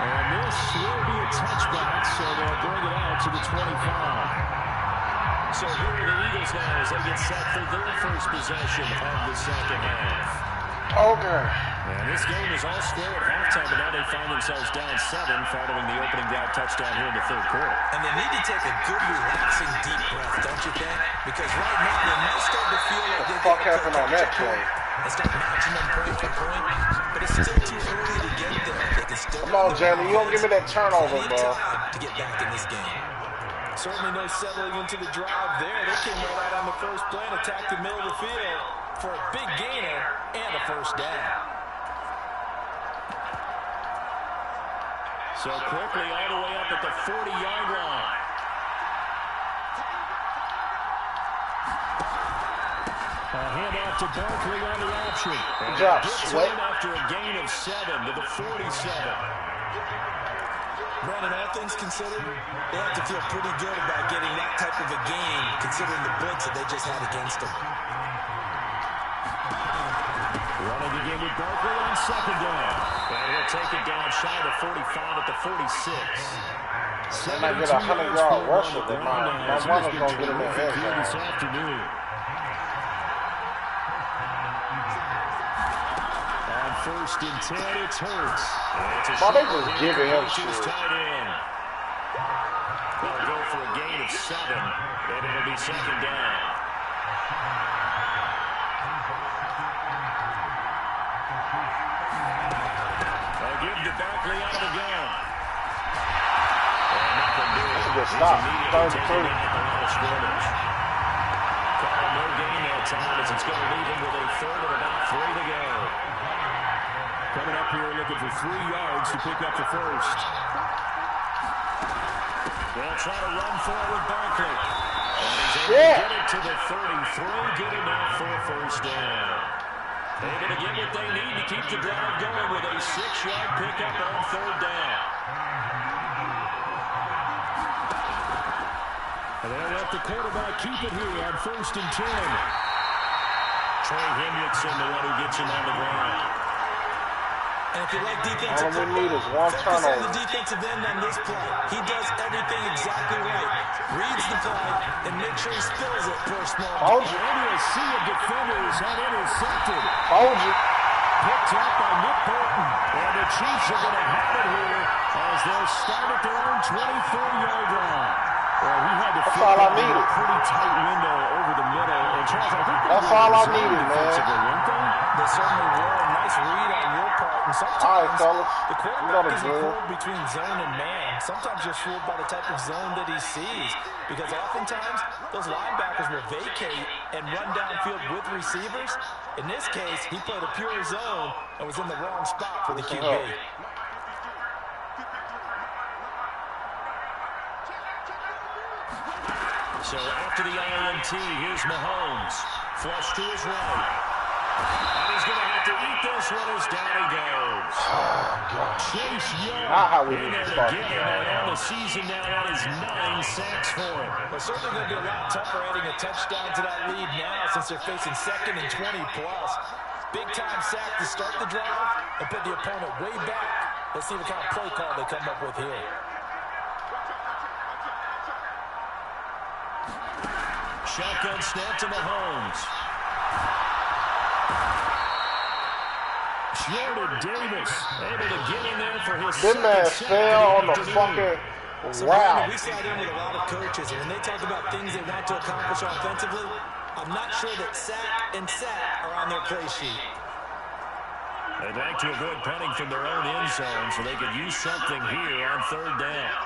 And this will be a touchback, so they'll bring it out to the 25. So here are the Eagles now as they get set for their first possession of the second half. Okay. And this game is all square at halftime, but now they find themselves down 7 following the opening drive touchdown here in the third quarter. And they need to take a good, relaxing, deep breath, don't you think? Because right now they might start to feel like they're What the fuck happened on that play? And start matching them point for point, but it's still too early to get there. They can still. Come on, Jalen, you don't give me that turnover, need bro. time to get back in this game. Certainly no settling into the drive there. They came right out on the first play and attacked the middle of the field for a big gainer and a first down. So quickly all the way up at the 40-yard line. A handoff to Barkley on the option. Good job, Gets Sweat. in after a gain of 7 to the 47. Brandon, all things considered, they have to feel pretty good about getting that type of a game, considering the blitz that they just had against them. Running again with Barkley on second down. And he'll take it down shy of the 45 at the 46. I might get a 100-yard rusher, but my mother's going to get in their head this afternoon. On first and 10, it's Hurts. Why they just giving him shit? They'll go for a gain of 7, and it'll be second down. They'll give to Barkley out of the gun. And nothing doing. That's a good stop. 33. Call no gain that time as it's going to leave him with a third and about 3 to go. Coming up here looking for 3 yards to pick up the first. They'll try to run forward Barkley. And he's able to get it to the 33. Good enough for a first down. Able to get what they need to keep the drive going with a 6-yard pickup on third down. And they'll let the quarterback keep it here on first and 10. Trey Hendrickson, the one who gets him on the ground. And if you like defensive all we need is one focus on turnover. the defensive end on this play. He does everything exactly right. Reads the play and makes sure he spills it for a small Hold you. And a sea of defenders have intercepted. Hold you. Picked up by Nick Bolton. And the Chiefs are going to have it here as they'll start at their own 24-yard line. Well, he had to That's all I needed. a pretty tight window over the middle. And Charles, I think That's all I needed, man. They certainly were. A nice read on your part. And sometimes All right, fellas. the You know quarterback the isn't drill. fooled between zone and man. Sometimes you're fooled by the type of zone that he sees. Because oftentimes, those linebackers will vacate and run downfield with receivers. In this case, he played a pure zone and was in the wrong spot for the QB. So after the INT, here's Mahomes. Flush to his right. And he's going to have to eat this one as down he goes. Chase Young in there again. And on the season now, that is 9 sacks for him. It's certainly going to be a lot tougher adding a touchdown to that lead now since they're facing 2nd and 20+. Big-time sack to start the drive and put the opponent way back. Let's see what kind of play call they come up with here. Shotgun snap to Mahomes. Jordan Davis able to get in there for his This man fell on the fucking route. We sat in with a lot of coaches, and when they talk about things they want to accomplish offensively, I'm not sure that sack and sack are on their play sheet. They'd like to avoid punting from their own end zone so they could use something here on 3rd down.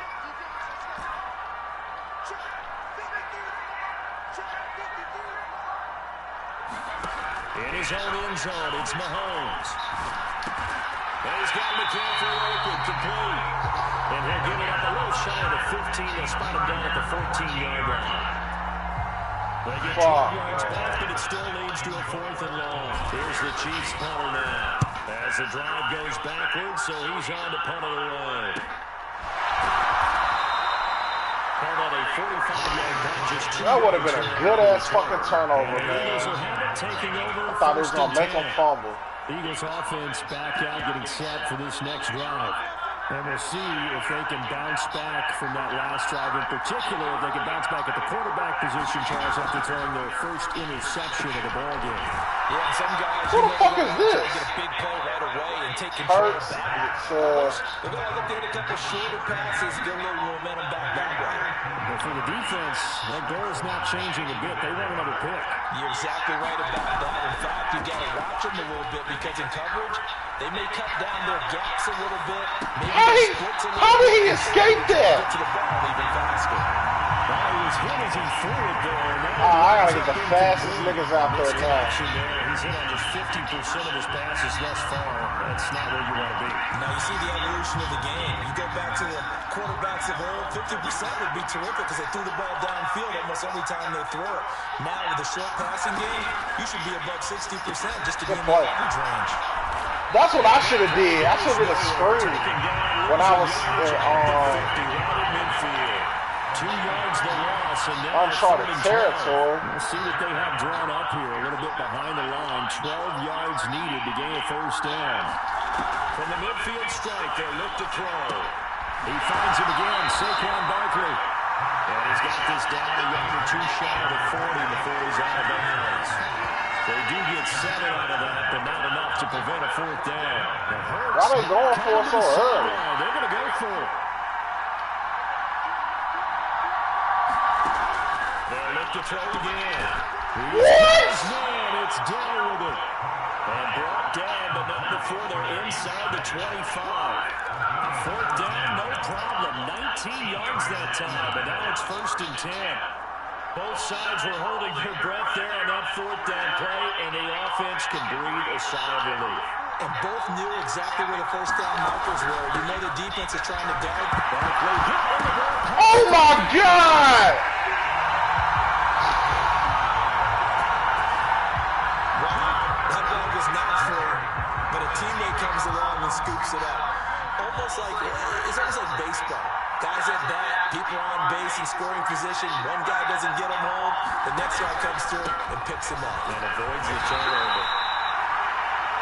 In his own end zone, it's Mahomes. And he's got McCaffrey open, complete. And he'll get it up a little shy of the 15. They'll spot him down at the 14-yard line. They get 12 yards back, but it still leads to a 4th and long. Here's the Chiefs punter now. As the drive goes backwards, so he's on to punt it away. That would have been a good-ass fucking turnover, man. I thought he was going to make him fumble. Eagles offense back out, getting set for this next drive. And we'll see if they can bounce back from that last drive. In particular, if they can bounce back at the quarterback position, Charles, after throwing their first interception of the ballgame. Yeah, some guys... Who the fuck is this? Get a big play right away and take control Hurts. back. They're going to look at a couple shorter passes, get a little momentum back that way. But for the defense, that goal is not changing a bit. They want another pick. You're exactly right about that. In fact, you got to watch them a little bit because in coverage, they may cut down their gaps a little bit. Maybe how did he escape that? Get to the ball even faster. Well, he was hit as he threw it there. I gotta get the fastest niggas out there now. He's hit on just 50% of his passes thus far. That's not where you want to be. Now you see the evolution of the game. You go back to the quarterbacks of old, 50% would be terrific because they threw the ball downfield almost every time they throw it. Now with the short passing game, you should be above 60% just to be in the average range. That's what I should have did. I should have been a screen when I was midfield. 2 yards the loss, and now uncharted territory. We'll see what they have drawn up here. A little bit behind the line. 12 yards needed to gain a 1st down. From the midfield strike, they look to throw. He finds him again, Saquon Barkley. And he's got this down a yard or 2 shy of the 40 before he's out of bounds. They do get 7 out of that, but not enough to prevent a 4th down. Why are they going for it so early? They're going to go for it. They'll look to throw again. Man, it's down with it. And brought down, but not before they're inside the 25. 4th down, no problem. 19 yards that time, but now it's 1st and 10. Both sides were holding their breath there on that 4th down play, and the offense can breathe a sigh of relief. And both knew exactly where the 1st down markers were. You know the defense is trying to guard. Oh, my God! That ball was not free, but a teammate comes along and scoops it up. It's almost like baseball. Guys at bat, people on base in scoring position. One guy doesn't get him home. The next guy comes through and picks him up. And avoids the turnover.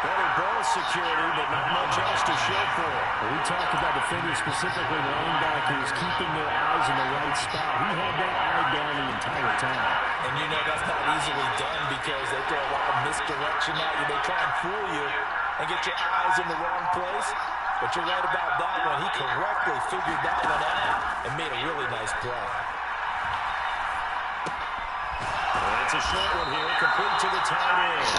Better ball security, but not much else to show for it. We talked about defenders, specifically linebackers, keeping their eyes in the right spot. He had that eye down the entire time. And you know that's not easily done because they throw a lot of misdirection at you. They try and fool you and get your eyes in the wrong place. But you're right about that one. He correctly figured that one out and made a really nice play. And it's a short one here, complete to the tight end.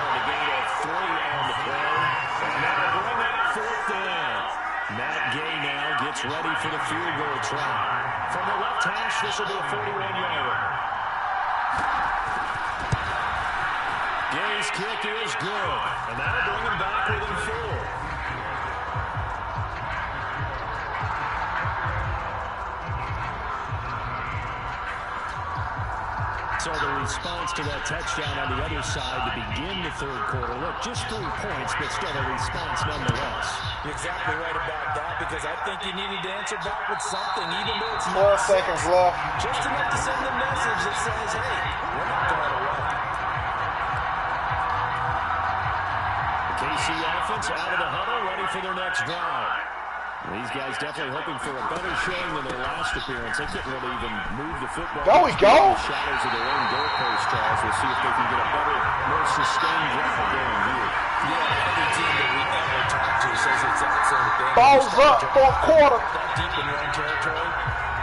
And a gain of 3 on the play. And that'll bring up 4th down. Matt Gay now gets ready for the field goal try. From the left hash, this will be a 41-yarder. Gay's kick is good. And that'll bring him back within 4. So the response to that touchdown on the other side to begin the third quarter. Look, just 3 points, but still a response nonetheless. You're exactly right about that, because I think you needed to answer back with something, even though it's 12 seconds left. just enough to send a message that says, hey, we're not going away. The KC offense out of the huddle, ready for their next drive. These guys definitely hoping for a better showing than their last appearance. They couldn't really even move the football. There we go. In the shadows of their own goalpost, Charles. We'll see if they can get a better, more sustained drive going here. Yeah, every team that we ever talked to says it's that same thing. Balls up, fourth quarter. That deep in your own territory,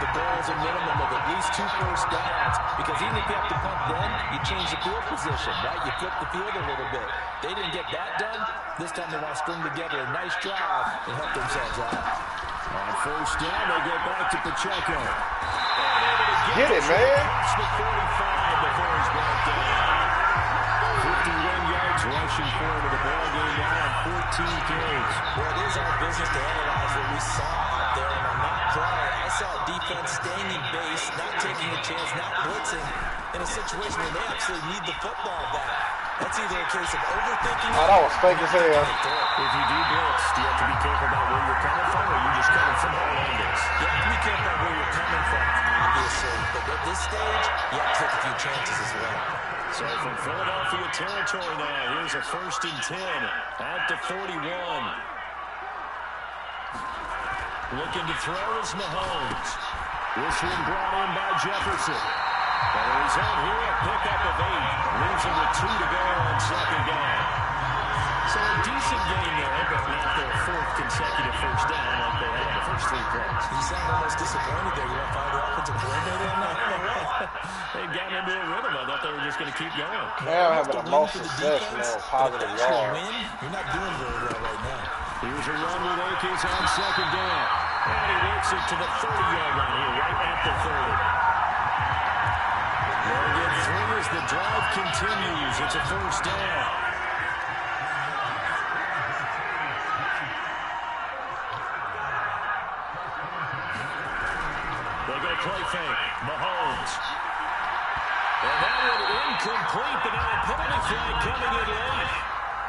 the goal is a minimum of at least 2 first downs, because even if you have to punt then, you change the field position, right? You flip the field a little bit. They didn't get that done. This time they want to string together a nice drive and help themselves out. On first down, they go back to Pacheco. Get it, man. Touch the 45 before he's brought down. 51 yards rushing forward to the ball game now on 14 carries. Well, it is our business to analyze what we saw out there, and on that play, I saw defense staying in base, not taking a chance, not blitzing, in a situation where they actually need the football back. That's either a case of overthinking it. Oh, that was fake as hell. If you do blitz, do you have to be careful about where you're coming from, or are you just coming from all angles? You have to be careful about where you're coming from, obviously. But at this stage, you have to take a few chances as well. So from Philadelphia territory now, here's a 1st and 10 at the 41. Looking to throw is Mahomes. This one brought in by Jefferson. And the result here, a pickup of 8. Leaves him with 2 to go on 2nd down. So a decent game there, but not their 4th consecutive first down like they had the first 3 plays. You sound almost disappointed there. You want to find the offensive coordinator on that? They've gotten into a rhythm. I thought they were just going to keep going. They're having the most success in their positive yards. You're not doing very well right now. Here's a run with Akers on 2nd down. And he works it to the 30-yard line here, right at the 30. They'll get 3 as the drive continues. It's a 1st down. They go play fake. Mahomes. And that one incomplete, but now a penalty flag coming in late.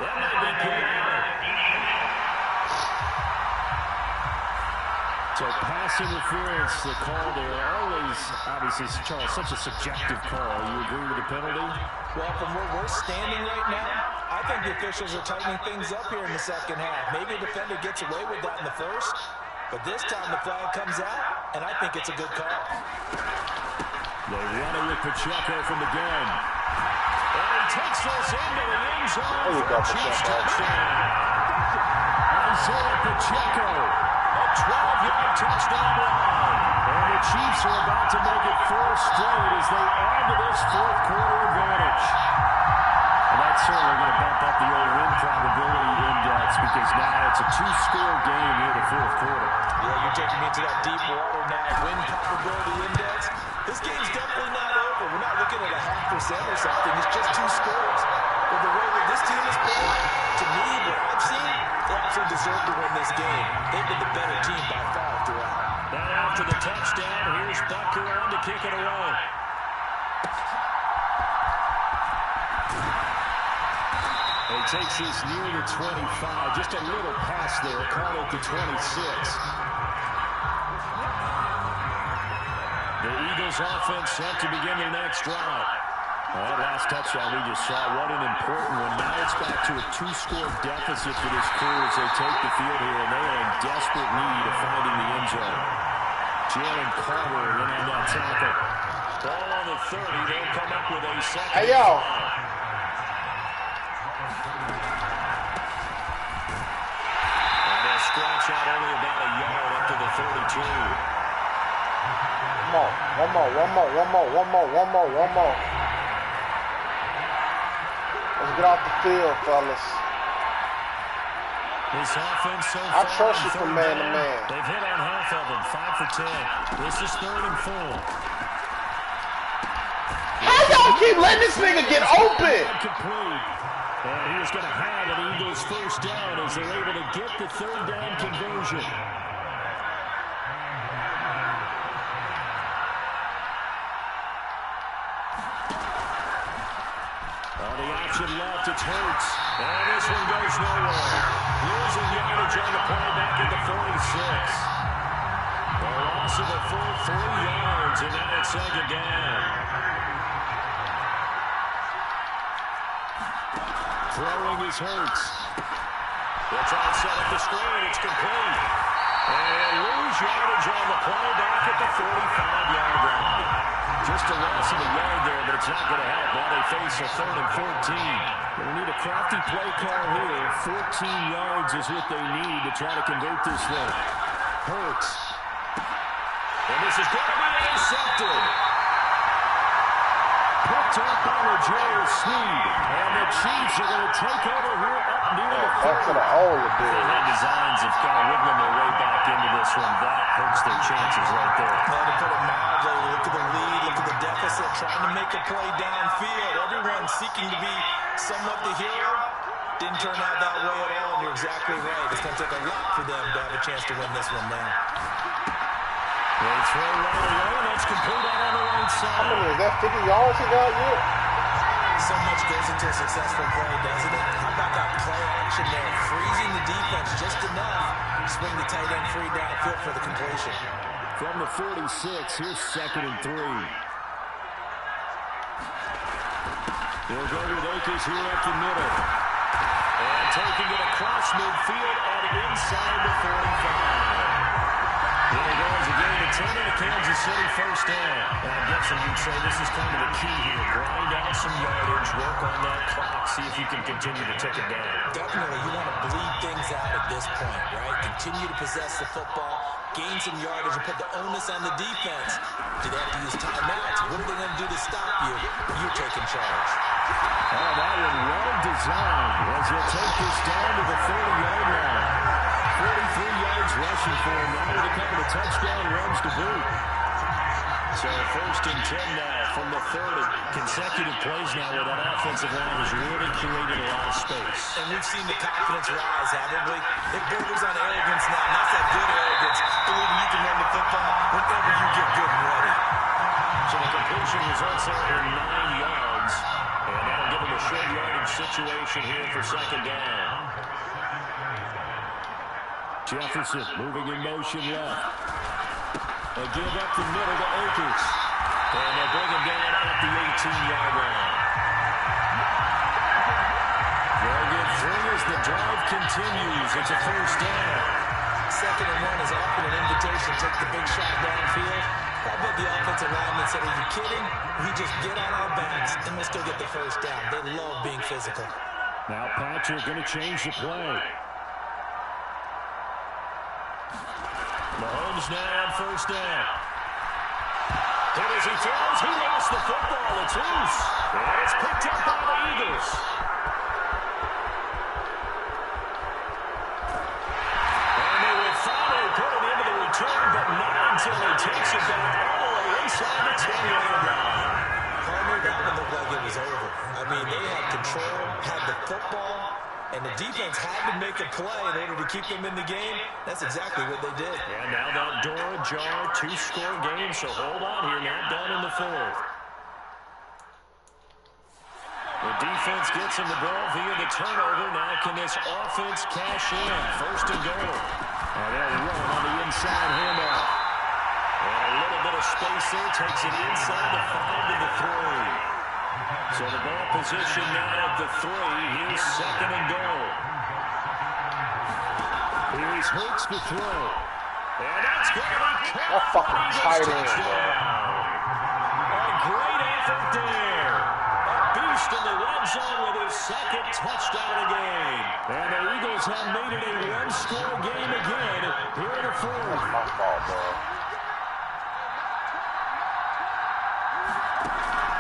That might be chaotic. So pass interference, the call there, always, obviously, Charles, such a subjective call. You agree with the penalty? Well, from where we're standing right now, I think the officials are tightening things up here in the second half. Maybe a defender gets away with that in the first, but this time the flag comes out, and I think it's a good call. They run it with Pacheco from the gun. And he takes this into the end zone. There you go, Chiefs Pacheco. touchdown. Isaiah Pacheco. 12-yard touchdown run. And the Chiefs are about to make it 4 straight as they add to this 4th quarter advantage. And that's certainly going to bump up the old win probability index, because now it's a 2-score game here in the 4th quarter. Yeah, you're taking me into that deep water now. Win probability index. This game's definitely not over. We're not looking at a 0.5% or something. It's just 2 scores. But the way that this team is playing, to me, what I've seen, they actually deserve to win this game. They've been the better team by far throughout. Now after the touchdown, here's Bucker on to kick it away. He takes this near the 25. Just a little pass there. Caught at the 26. The Eagles offense set to begin their next drive. That last touchdown we just saw, what an important one. Now it's back to a 2-score deficit for this crew as they take the field here, and they are in desperate need of finding the end zone. Jalen Carter in on that tackle. Ball on the 30. They'll come up with a second. Hey, yo. And they'll scratch out only about a yard up to the 32. One more. Let's get off the field, fellas. This offense so I far trust you on from 3rd man to down, man. they've hit on half of them, 5 for 10. This is 3rd and 4. How y'all keep letting this nigga get open? Complete. And he's going to have an Eagles 1st down as they're able to get the 3rd down conversion. On the option left, it's Hurts. And this one goes nowhere. Losing yardage on the play back at the 46. A loss of a full 3 yards, and now it's second down. Throwing is Hurts. They'll try and set up the screen. It's complete. And they lose yardage on the play back at the 45-yard line. Just a loss of a yard there, but it's not going to help. Now they face a 3rd and 14. They need a crafty play call here. 14 yards is what they need to try to convert this thing. Hurts. And this is going to be intercepted. Picked up by Joe Sneed. And the Chiefs are going to take over here up near the 40. They had designs of kind of wiggling their way back into this one. That hurts their chances right there. Well, to put it mildly, look at the lead, look at the deficit, trying to make a play downfield. Everyone seeking to be somewhat the hero. Didn't turn out that way at all, and you're exactly right. It's going to take a lot for them to have a chance to win this one now. They throw right away. That's complete out on the right side. How many is that? 50 yards he got yet? So much goes into a successful play, doesn't it? How about that play action there? Freezing the defense just enough to swing the tight end free downfield for the completion. From the 46, here's 2nd and 3. They'll go with Akers here up the middle. And taking it across midfield and inside the 45. There it goes again, a 10 in a Kansas City first down. I'm guessing you'd say this is kind of the key here. Grind out some yardage, work on that clock, see if you can continue to tick it down. Definitely, you want to bleed things out at this point, right? Continue to possess the football, gain some yardage, and put the onus on the defense. Do they have to use timeouts? What are they going to do to stop you? You're taking charge. Oh, that one well designed as he'll take this down to the 30-yard line. 43 yards rushing for him now with a couple of touchdown runs to boot. So 1st and 10 now from the 30. Consecutive plays now where that offensive line has really created a lot of space. And we've seen the confidence rise, haven't we? It borders on arrogance now, and that's that good arrogance. Believing you can run the football whenever you get good and ready. So the completion results there in 9 yards. And that'll give him a short yardage situation here for 2nd down. Jefferson moving in motion left. A give up the middle to Akers. And they'll bring him down at the 18-yard line. They'll get 3 as the drive continues. It's a first down. 2nd and 1 is often an invitation to take the big shot downfield. I bet the offensive lineman said, are you kidding? We just get on our backs and let's go get the first down. They love being physical. Now Patrick going to change the play. Mahomes now on first down. And as he throws, he lost the football. It's loose. And it's picked up by the Eagles. And they will finally put it into the return, but not until he takes it back all the way inside the 10-yard line. Partner, that one looked like it was over. I mean, they had control, had the football, and the defense had to make a play in order to keep them in the game. That's exactly what they did. And now that door ajar, 2-score game, so hold on here, not done in the 4th. The defense gets him the ball via the turnover. Now can this offense cash in? 1st and goal. And they'll run on the inside handoff. And a little bit of space there, takes it inside the 5 to the 3. So the ball position now at the 3. Here's 2nd and goal. Here's Hurts to throw. And that's going to be caught. That fucking tight end, bro. A great effort there. A beast in the red zone with his 2nd touchdown of the game. And the Eagles have made it a 1-score game again here in the 4th. That's my fault, bro.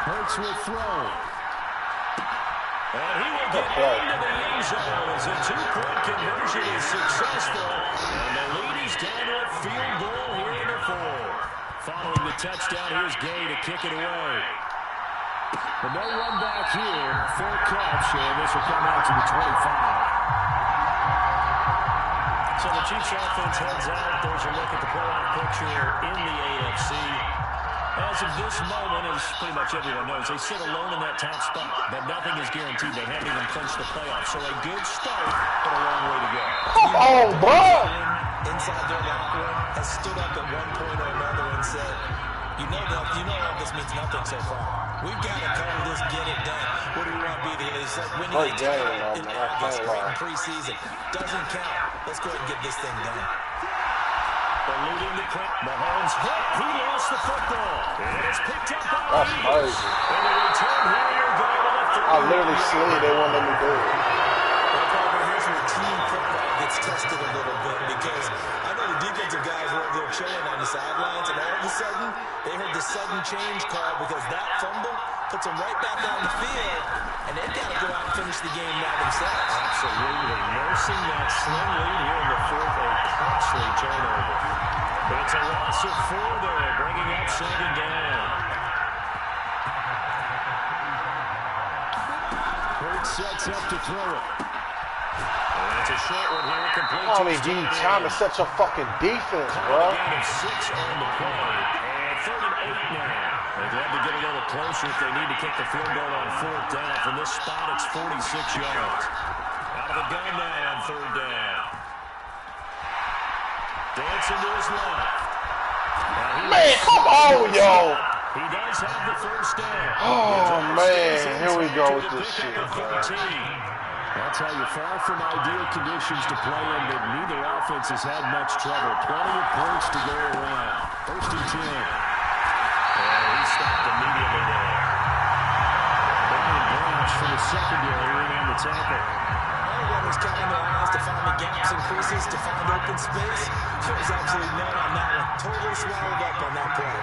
Hurts will throw. And he will get into the end zone as a 2-point conversion is successful. And the lead is down to a field goal here in the 4th. Following the touchdown, here's Gay to kick it away. But no run back here. Fair catch, and this will come out to the 25. So the Chiefs offense heads out. There's a look at the playoff picture in the AFC. As of this moment, as pretty much everyone knows, they sit alone in that top spot, but nothing is guaranteed. They haven't even clinched the playoffs, so a good start, but a long way to go. Come on, bro! Inside their locker room has stood up at one point or another and said, you know all this means nothing so far. We've got to cover this, get it done. What do we want to be? It's like winning a title in August, right in preseason. Doesn't count. Let's go ahead and get this thing done. Eluding the press. Mahomes hit. He lost the football. And it's picked up by That's crazy. And the return here will go to the 30. I literally slid. They won't let me do it. Here's where team football gets tested a little bit because I know the defensive guys were over there chilling on the sidelines, and all of a sudden, they heard the sudden change call because that fumble puts them right back on the field, and they've got to go out and finish the game now themselves. Absolutely. Nursing that slim lead here in the fourth, a costly turnover. But it's a loss of 4 there, bringing up 2nd down. Hurts sets up to throw it. And it's a short one here, complete. I mean, give you time to set your fucking defense, bro. Gain of 6 on the play, and 3rd and 8 now. They'd have to get a little closer if they need to kick the field goal on 4th down. From this spot, it's 46 yards. Out of the gun now on 3rd down. Dancing to his left. Man, come on, yo. He does have the 1st down. Oh, man. Here we go with this shit, bro. I'll tell you, far from ideal conditions to play in, but neither offense has had much trouble. Plenty of points to go around. 1st and 10. And he stopped immediately there. Brian Branch from the secondary in on the tackle. Runners counting their eyes to find the gaps and creases, to find open space. There was absolutely none on that one. Totally swallowed up on that play.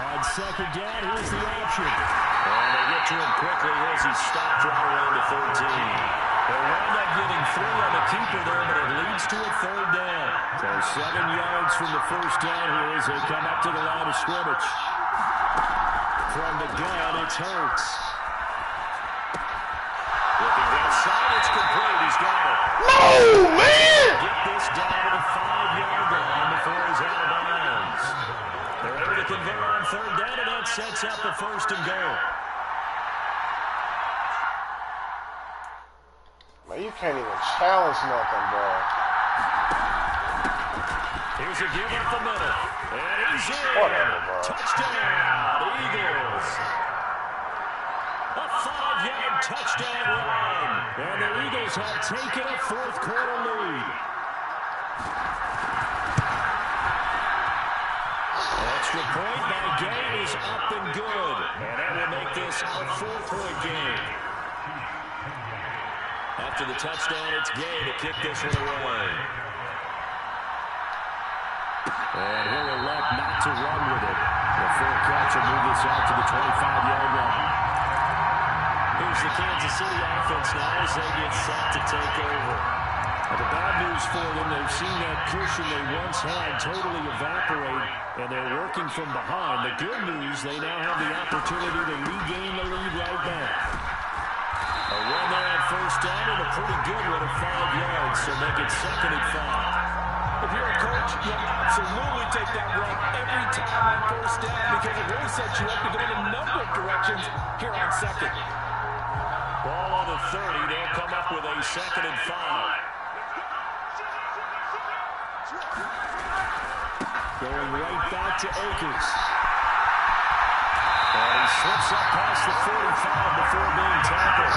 On 2nd down, here's the option. And they get to him quickly as he stopped right around the 13. They'll wind up getting 3 on the keeper there, but it leads to a 3rd down. So 7 yards from the 1st down here as they come up to the line of scrimmage. From the gun, it's Hurts. Looking outside, it's complete. He's got it. No, man! Get this down to the 5-yard line before he's out of bounds. They're able to convert on 3rd down, and that sets up the 1st and goal. Man, you can't even challenge nothing, bro. Here's a give up the middle. And he's in. Whatever, bro. Touchdown, Eagles. A 5-yard touchdown run. And the Eagles have taken a 4th quarter lead. Extra point by Gay is up and good. And that will make this a 4-point game. After the touchdown, it's Gay to kick this one away. And he'll elect not to run with it. The full catch will move this out to the 25-yard line. Here's the Kansas City offense now as they get set to take over. Now, the bad news for them, they've seen that cushion they once had totally evaporate, and they're working from behind. The good news, they now have the opportunity to regain the lead right back. A run there on 1st down and a pretty good one at 5 yards, so make it 2nd and 5. If you're a coach, you'll absolutely take that run every time on 1st down because it really sets you up to go in a number of directions here on 2nd. Ball on the 30. They'll come up with a 2nd and 5. Going right back to Akers. And he slips up past the 45 before being tackled.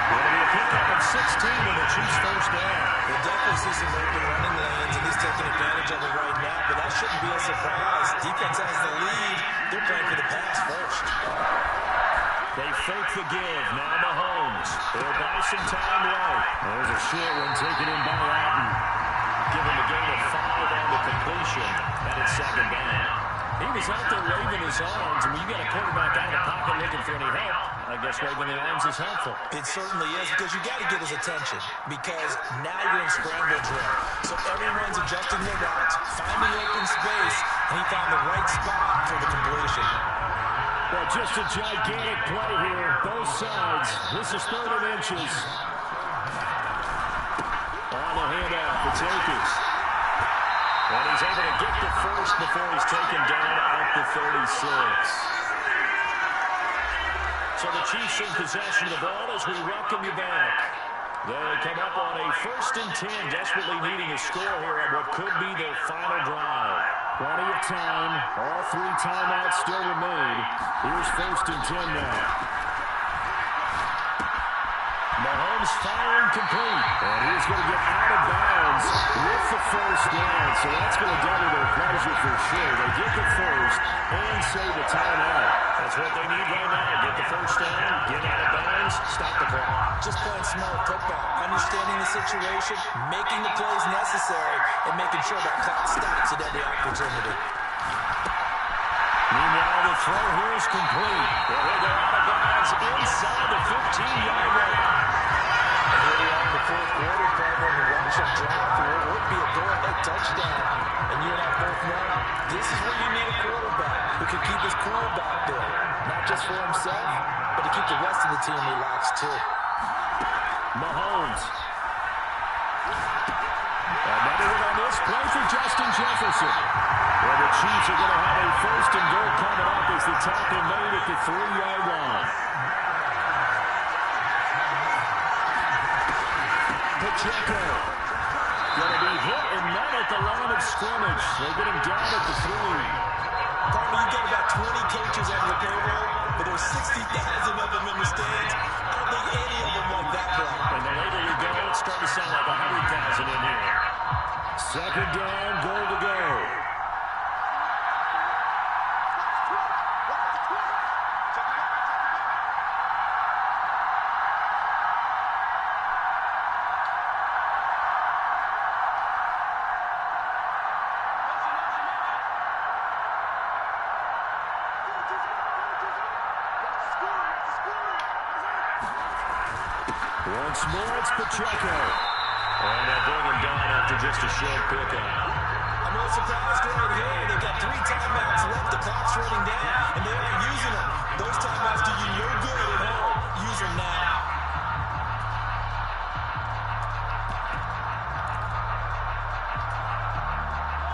Going to be a pickup of 16 and the Chiefs' 1st down. We'll definitely see some open running lanes, and he's taking advantage of it right now, but that shouldn't be a surprise. Defense has the lead. They're playing for the pass first. They fake the give. Now Mahomes. They'll buy some time right. There's a short one taken in by Latin. Giving the gain of 5 on the completion. And it's 2nd down. He was out there waving his arms. I mean, you got a quarterback out of the pocket looking for any help. I guess waving the arms is helpful. It certainly is because you got to get his attention because now you're in scramble drill. So everyone's adjusting their routes, finding open space, and he found the right spot for the completion. Well, just a gigantic play here. Both sides. This is 3rd and inches. On the handoff. It's Akers. And he's able to get the first before he's taken down at the 36. So the Chiefs in possession of the ball as we welcome you back. They come up on a 1st and 10, desperately needing a score here on what could be their final drive. Plenty of time. All 3 timeouts still remain. Here's 1st and 10 now. Mahomes firing complete. And he's going to get out of bounds with the first down. So that's going to double their pleasure for sure. They get the first and save a timeout. That's what they need right now. Get the first down, get out of bounds, stop the clock. Just playing smart football, understanding the situation, making the plays necessary, and making sure that clock stops at every opportunity. Meanwhile, the throw here is complete. They'll go out of bounds inside the 15-yard line. Early on in the 4th quarter, Carver, the Russian drive through would be a go-ahead touchdown. And you and I both know this is where you need a quarterback who can keep his cool back there. Not just for himself, but to keep the rest of the team relaxed too. Mahomes. Another one on this play for Justin Jefferson. Well, the Chiefs are going to have a 1st and goal coming up as the tackle made at the 3-yard line. Pacheco going to be hit and not at the line of scrimmage. They get him down at the 3. Partner, you got about 20 coaches on your payroll, but there's 60,000 of them in the stands. I don't think any of them want that one. And the later we go, it's starting to sound like 100,000 in here. 2nd down, goal to go. Once more, it's Pacheco. And they'll bring him down after just a short pickup. I'm a little surprised right here. They've got 3 timeouts left. The clock's running down, and they aren't using them. Those timeouts do you no good at home. Use them now.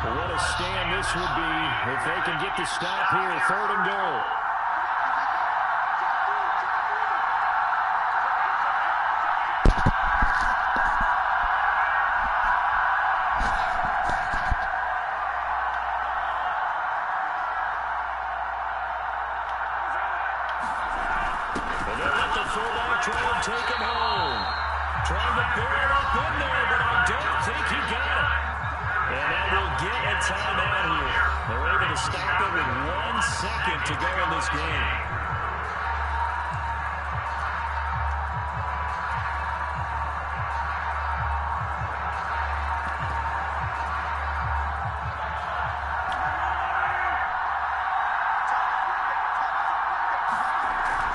Well, what a stand this would be if they can get the stop here. 3rd and goal. Trying to take him home. Trying to bury it up in there, but I don't think he got it. And that will get a timeout here. They're able to stop it with 1 second to go in this game.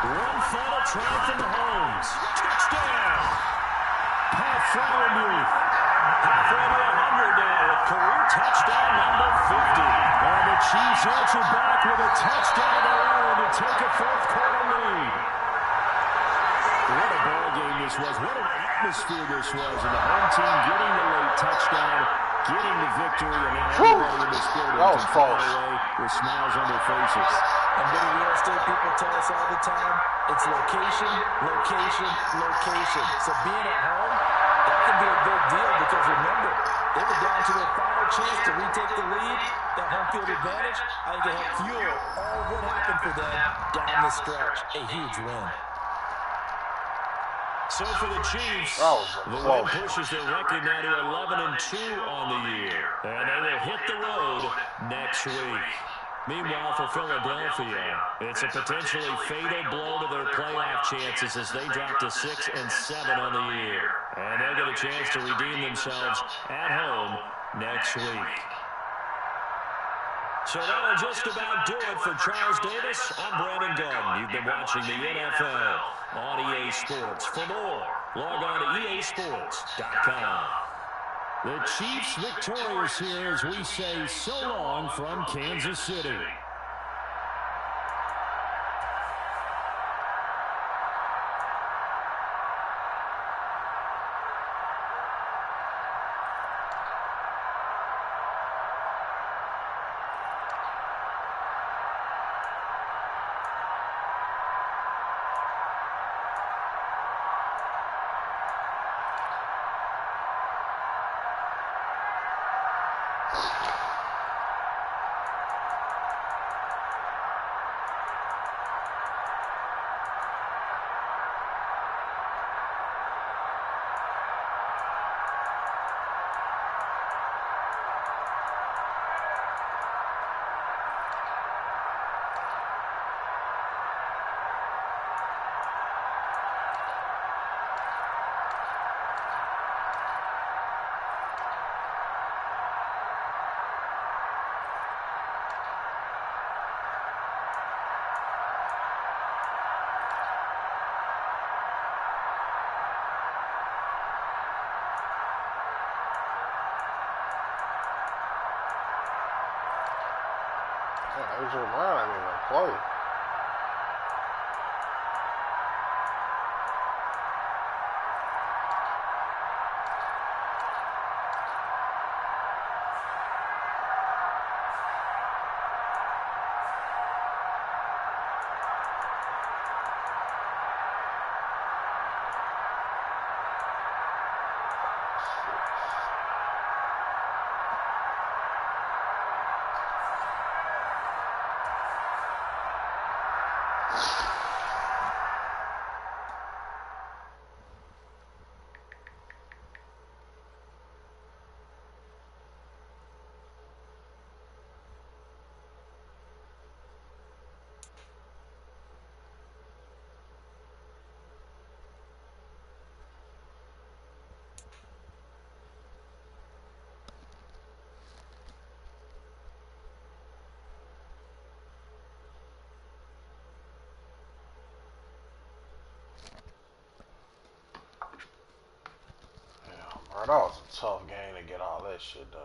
One final try from Mahomes. Touchdown! Pat Fryermuth. Halfway to 100 now with career touchdown number 50. And the Chiefs answer back with a touchdown of their own to take a 4th quarter lead. What a ball game this was. What an atmosphere this was. And the home team getting the late touchdown, getting the victory, and now everybody in this building can fly away with smiles on their faces. And many real estate people tell us all the time, it's location, location, location. So being at home, that can be a big deal because remember, they were down to their final chance to retake the lead. That home field advantage, I think it helped fuel all what happened for them down the stretch. A huge win. So for the Chiefs, the win pushes their record now to 11-2 on the year. And they will hit the road next week. Meanwhile, for Philadelphia, it's a potentially fatal blow to their playoff chances as they drop to 6-7 on the year. And they'll get a chance to redeem themselves at home next week. So that'll just about do it for Charles Davis. I'm Brandon Gordon. You've been watching the NFL on EA Sports. For more, log on to easports.com. The Chiefs victorious here as we say so long from Kansas City. Yeah, Adrian Brown didn't even play. Bro, that was a tough game to get all that shit done.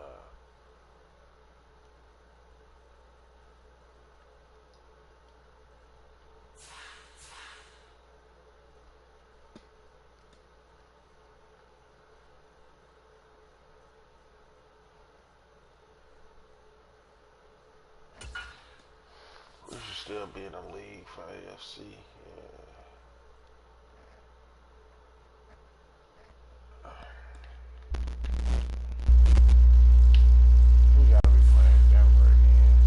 We should still be in the league for AFC. Yeah. We gotta be playing Denver again.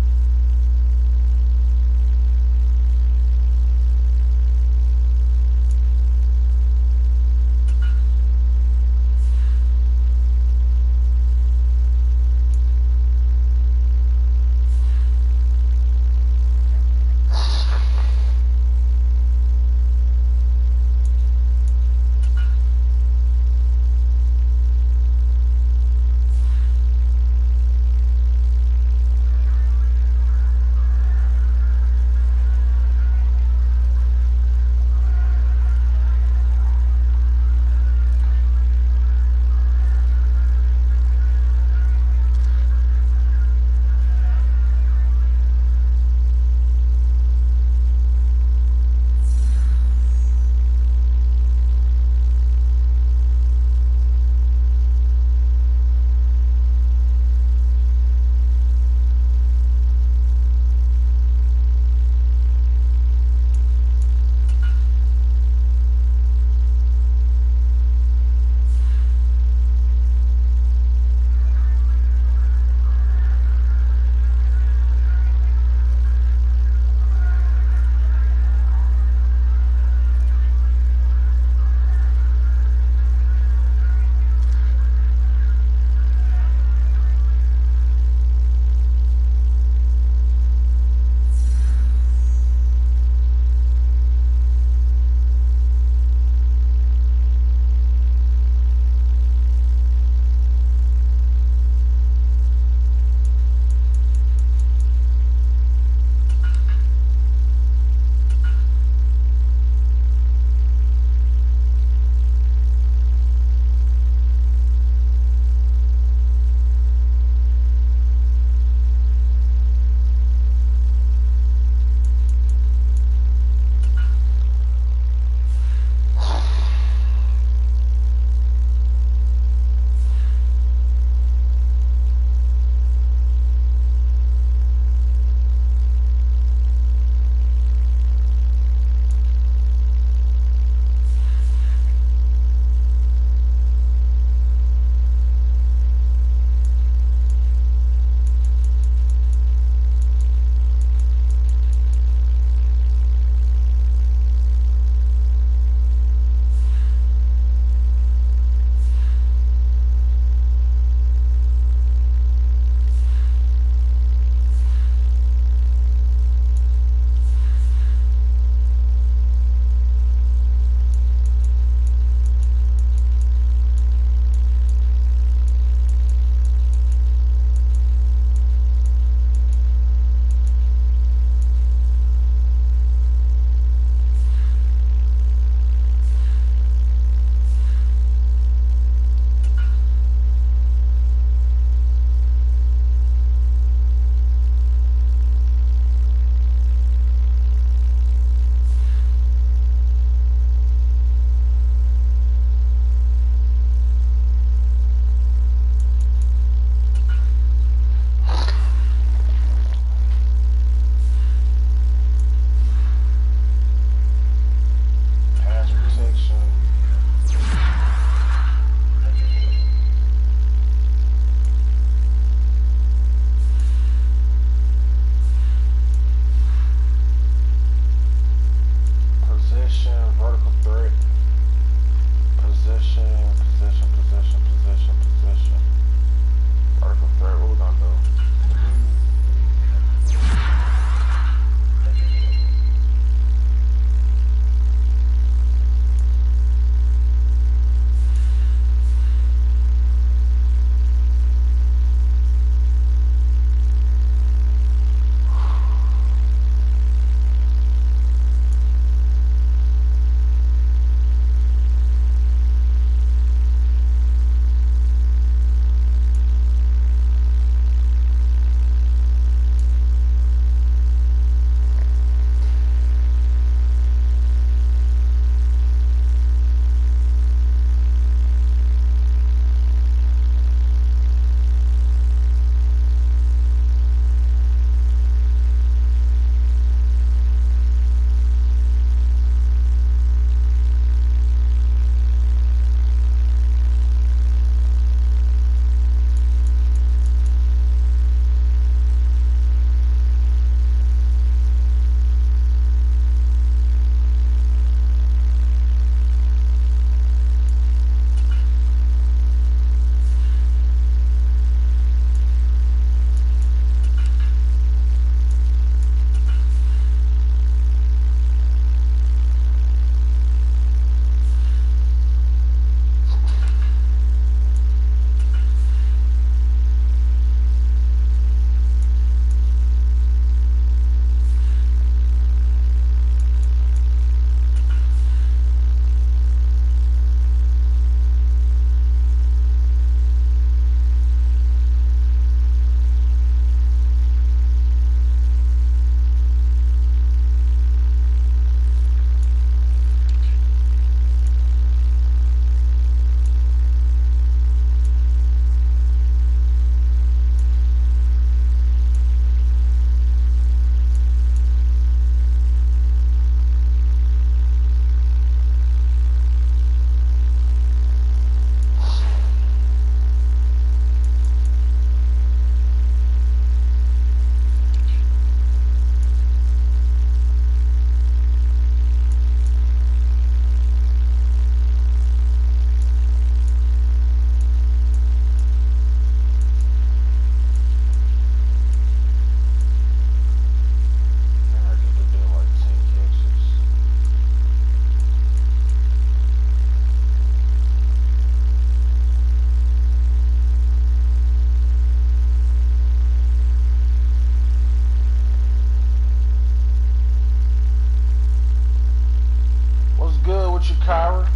Kyrie.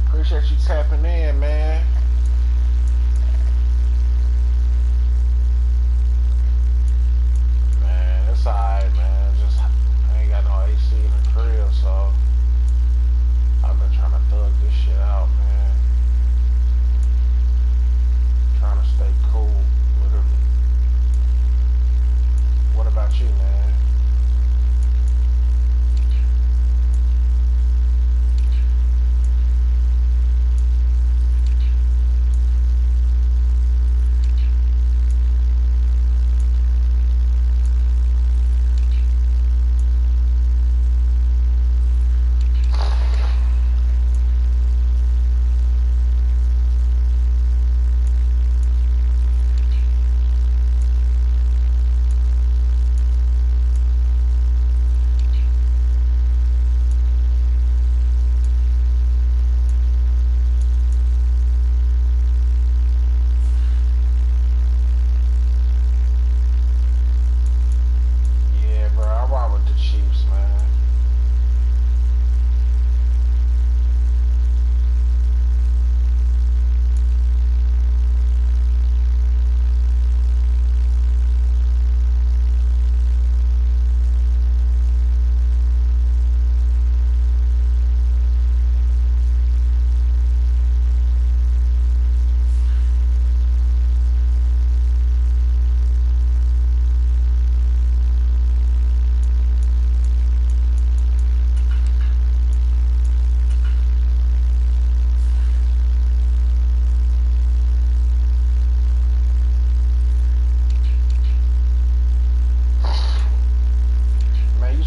Appreciate you tapping in, man. Man, it's alright, man. Just I ain't got no AC in the crib, so I've been trying to thug this shit out, man. Trying to stay cool, literally. What about you, man?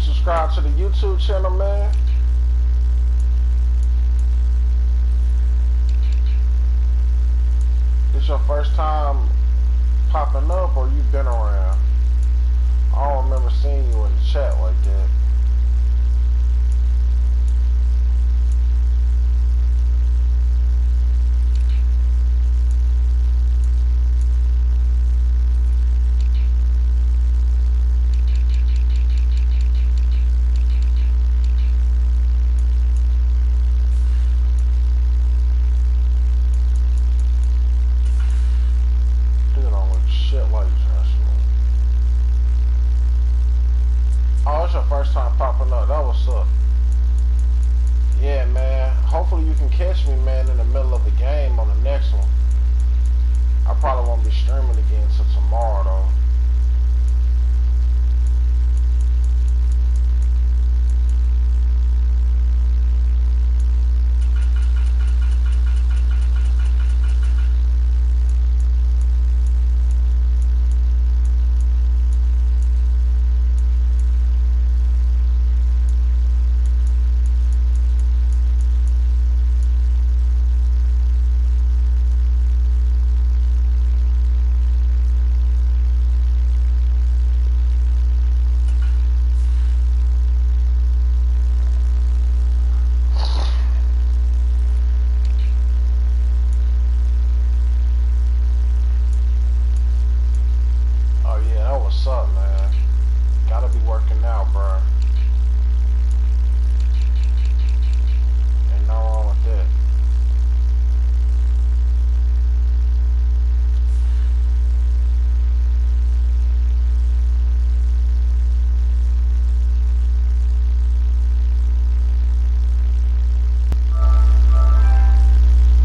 Subscribe to the YouTube channel, man. This your first time popping up, or you've been around? I don't remember seeing you in the chat like that. First time popping up, that was up. Yeah, man. Hopefully you can catch me, man, in the middle of the game on the next one. I probably won't be streaming again until tomorrow, though.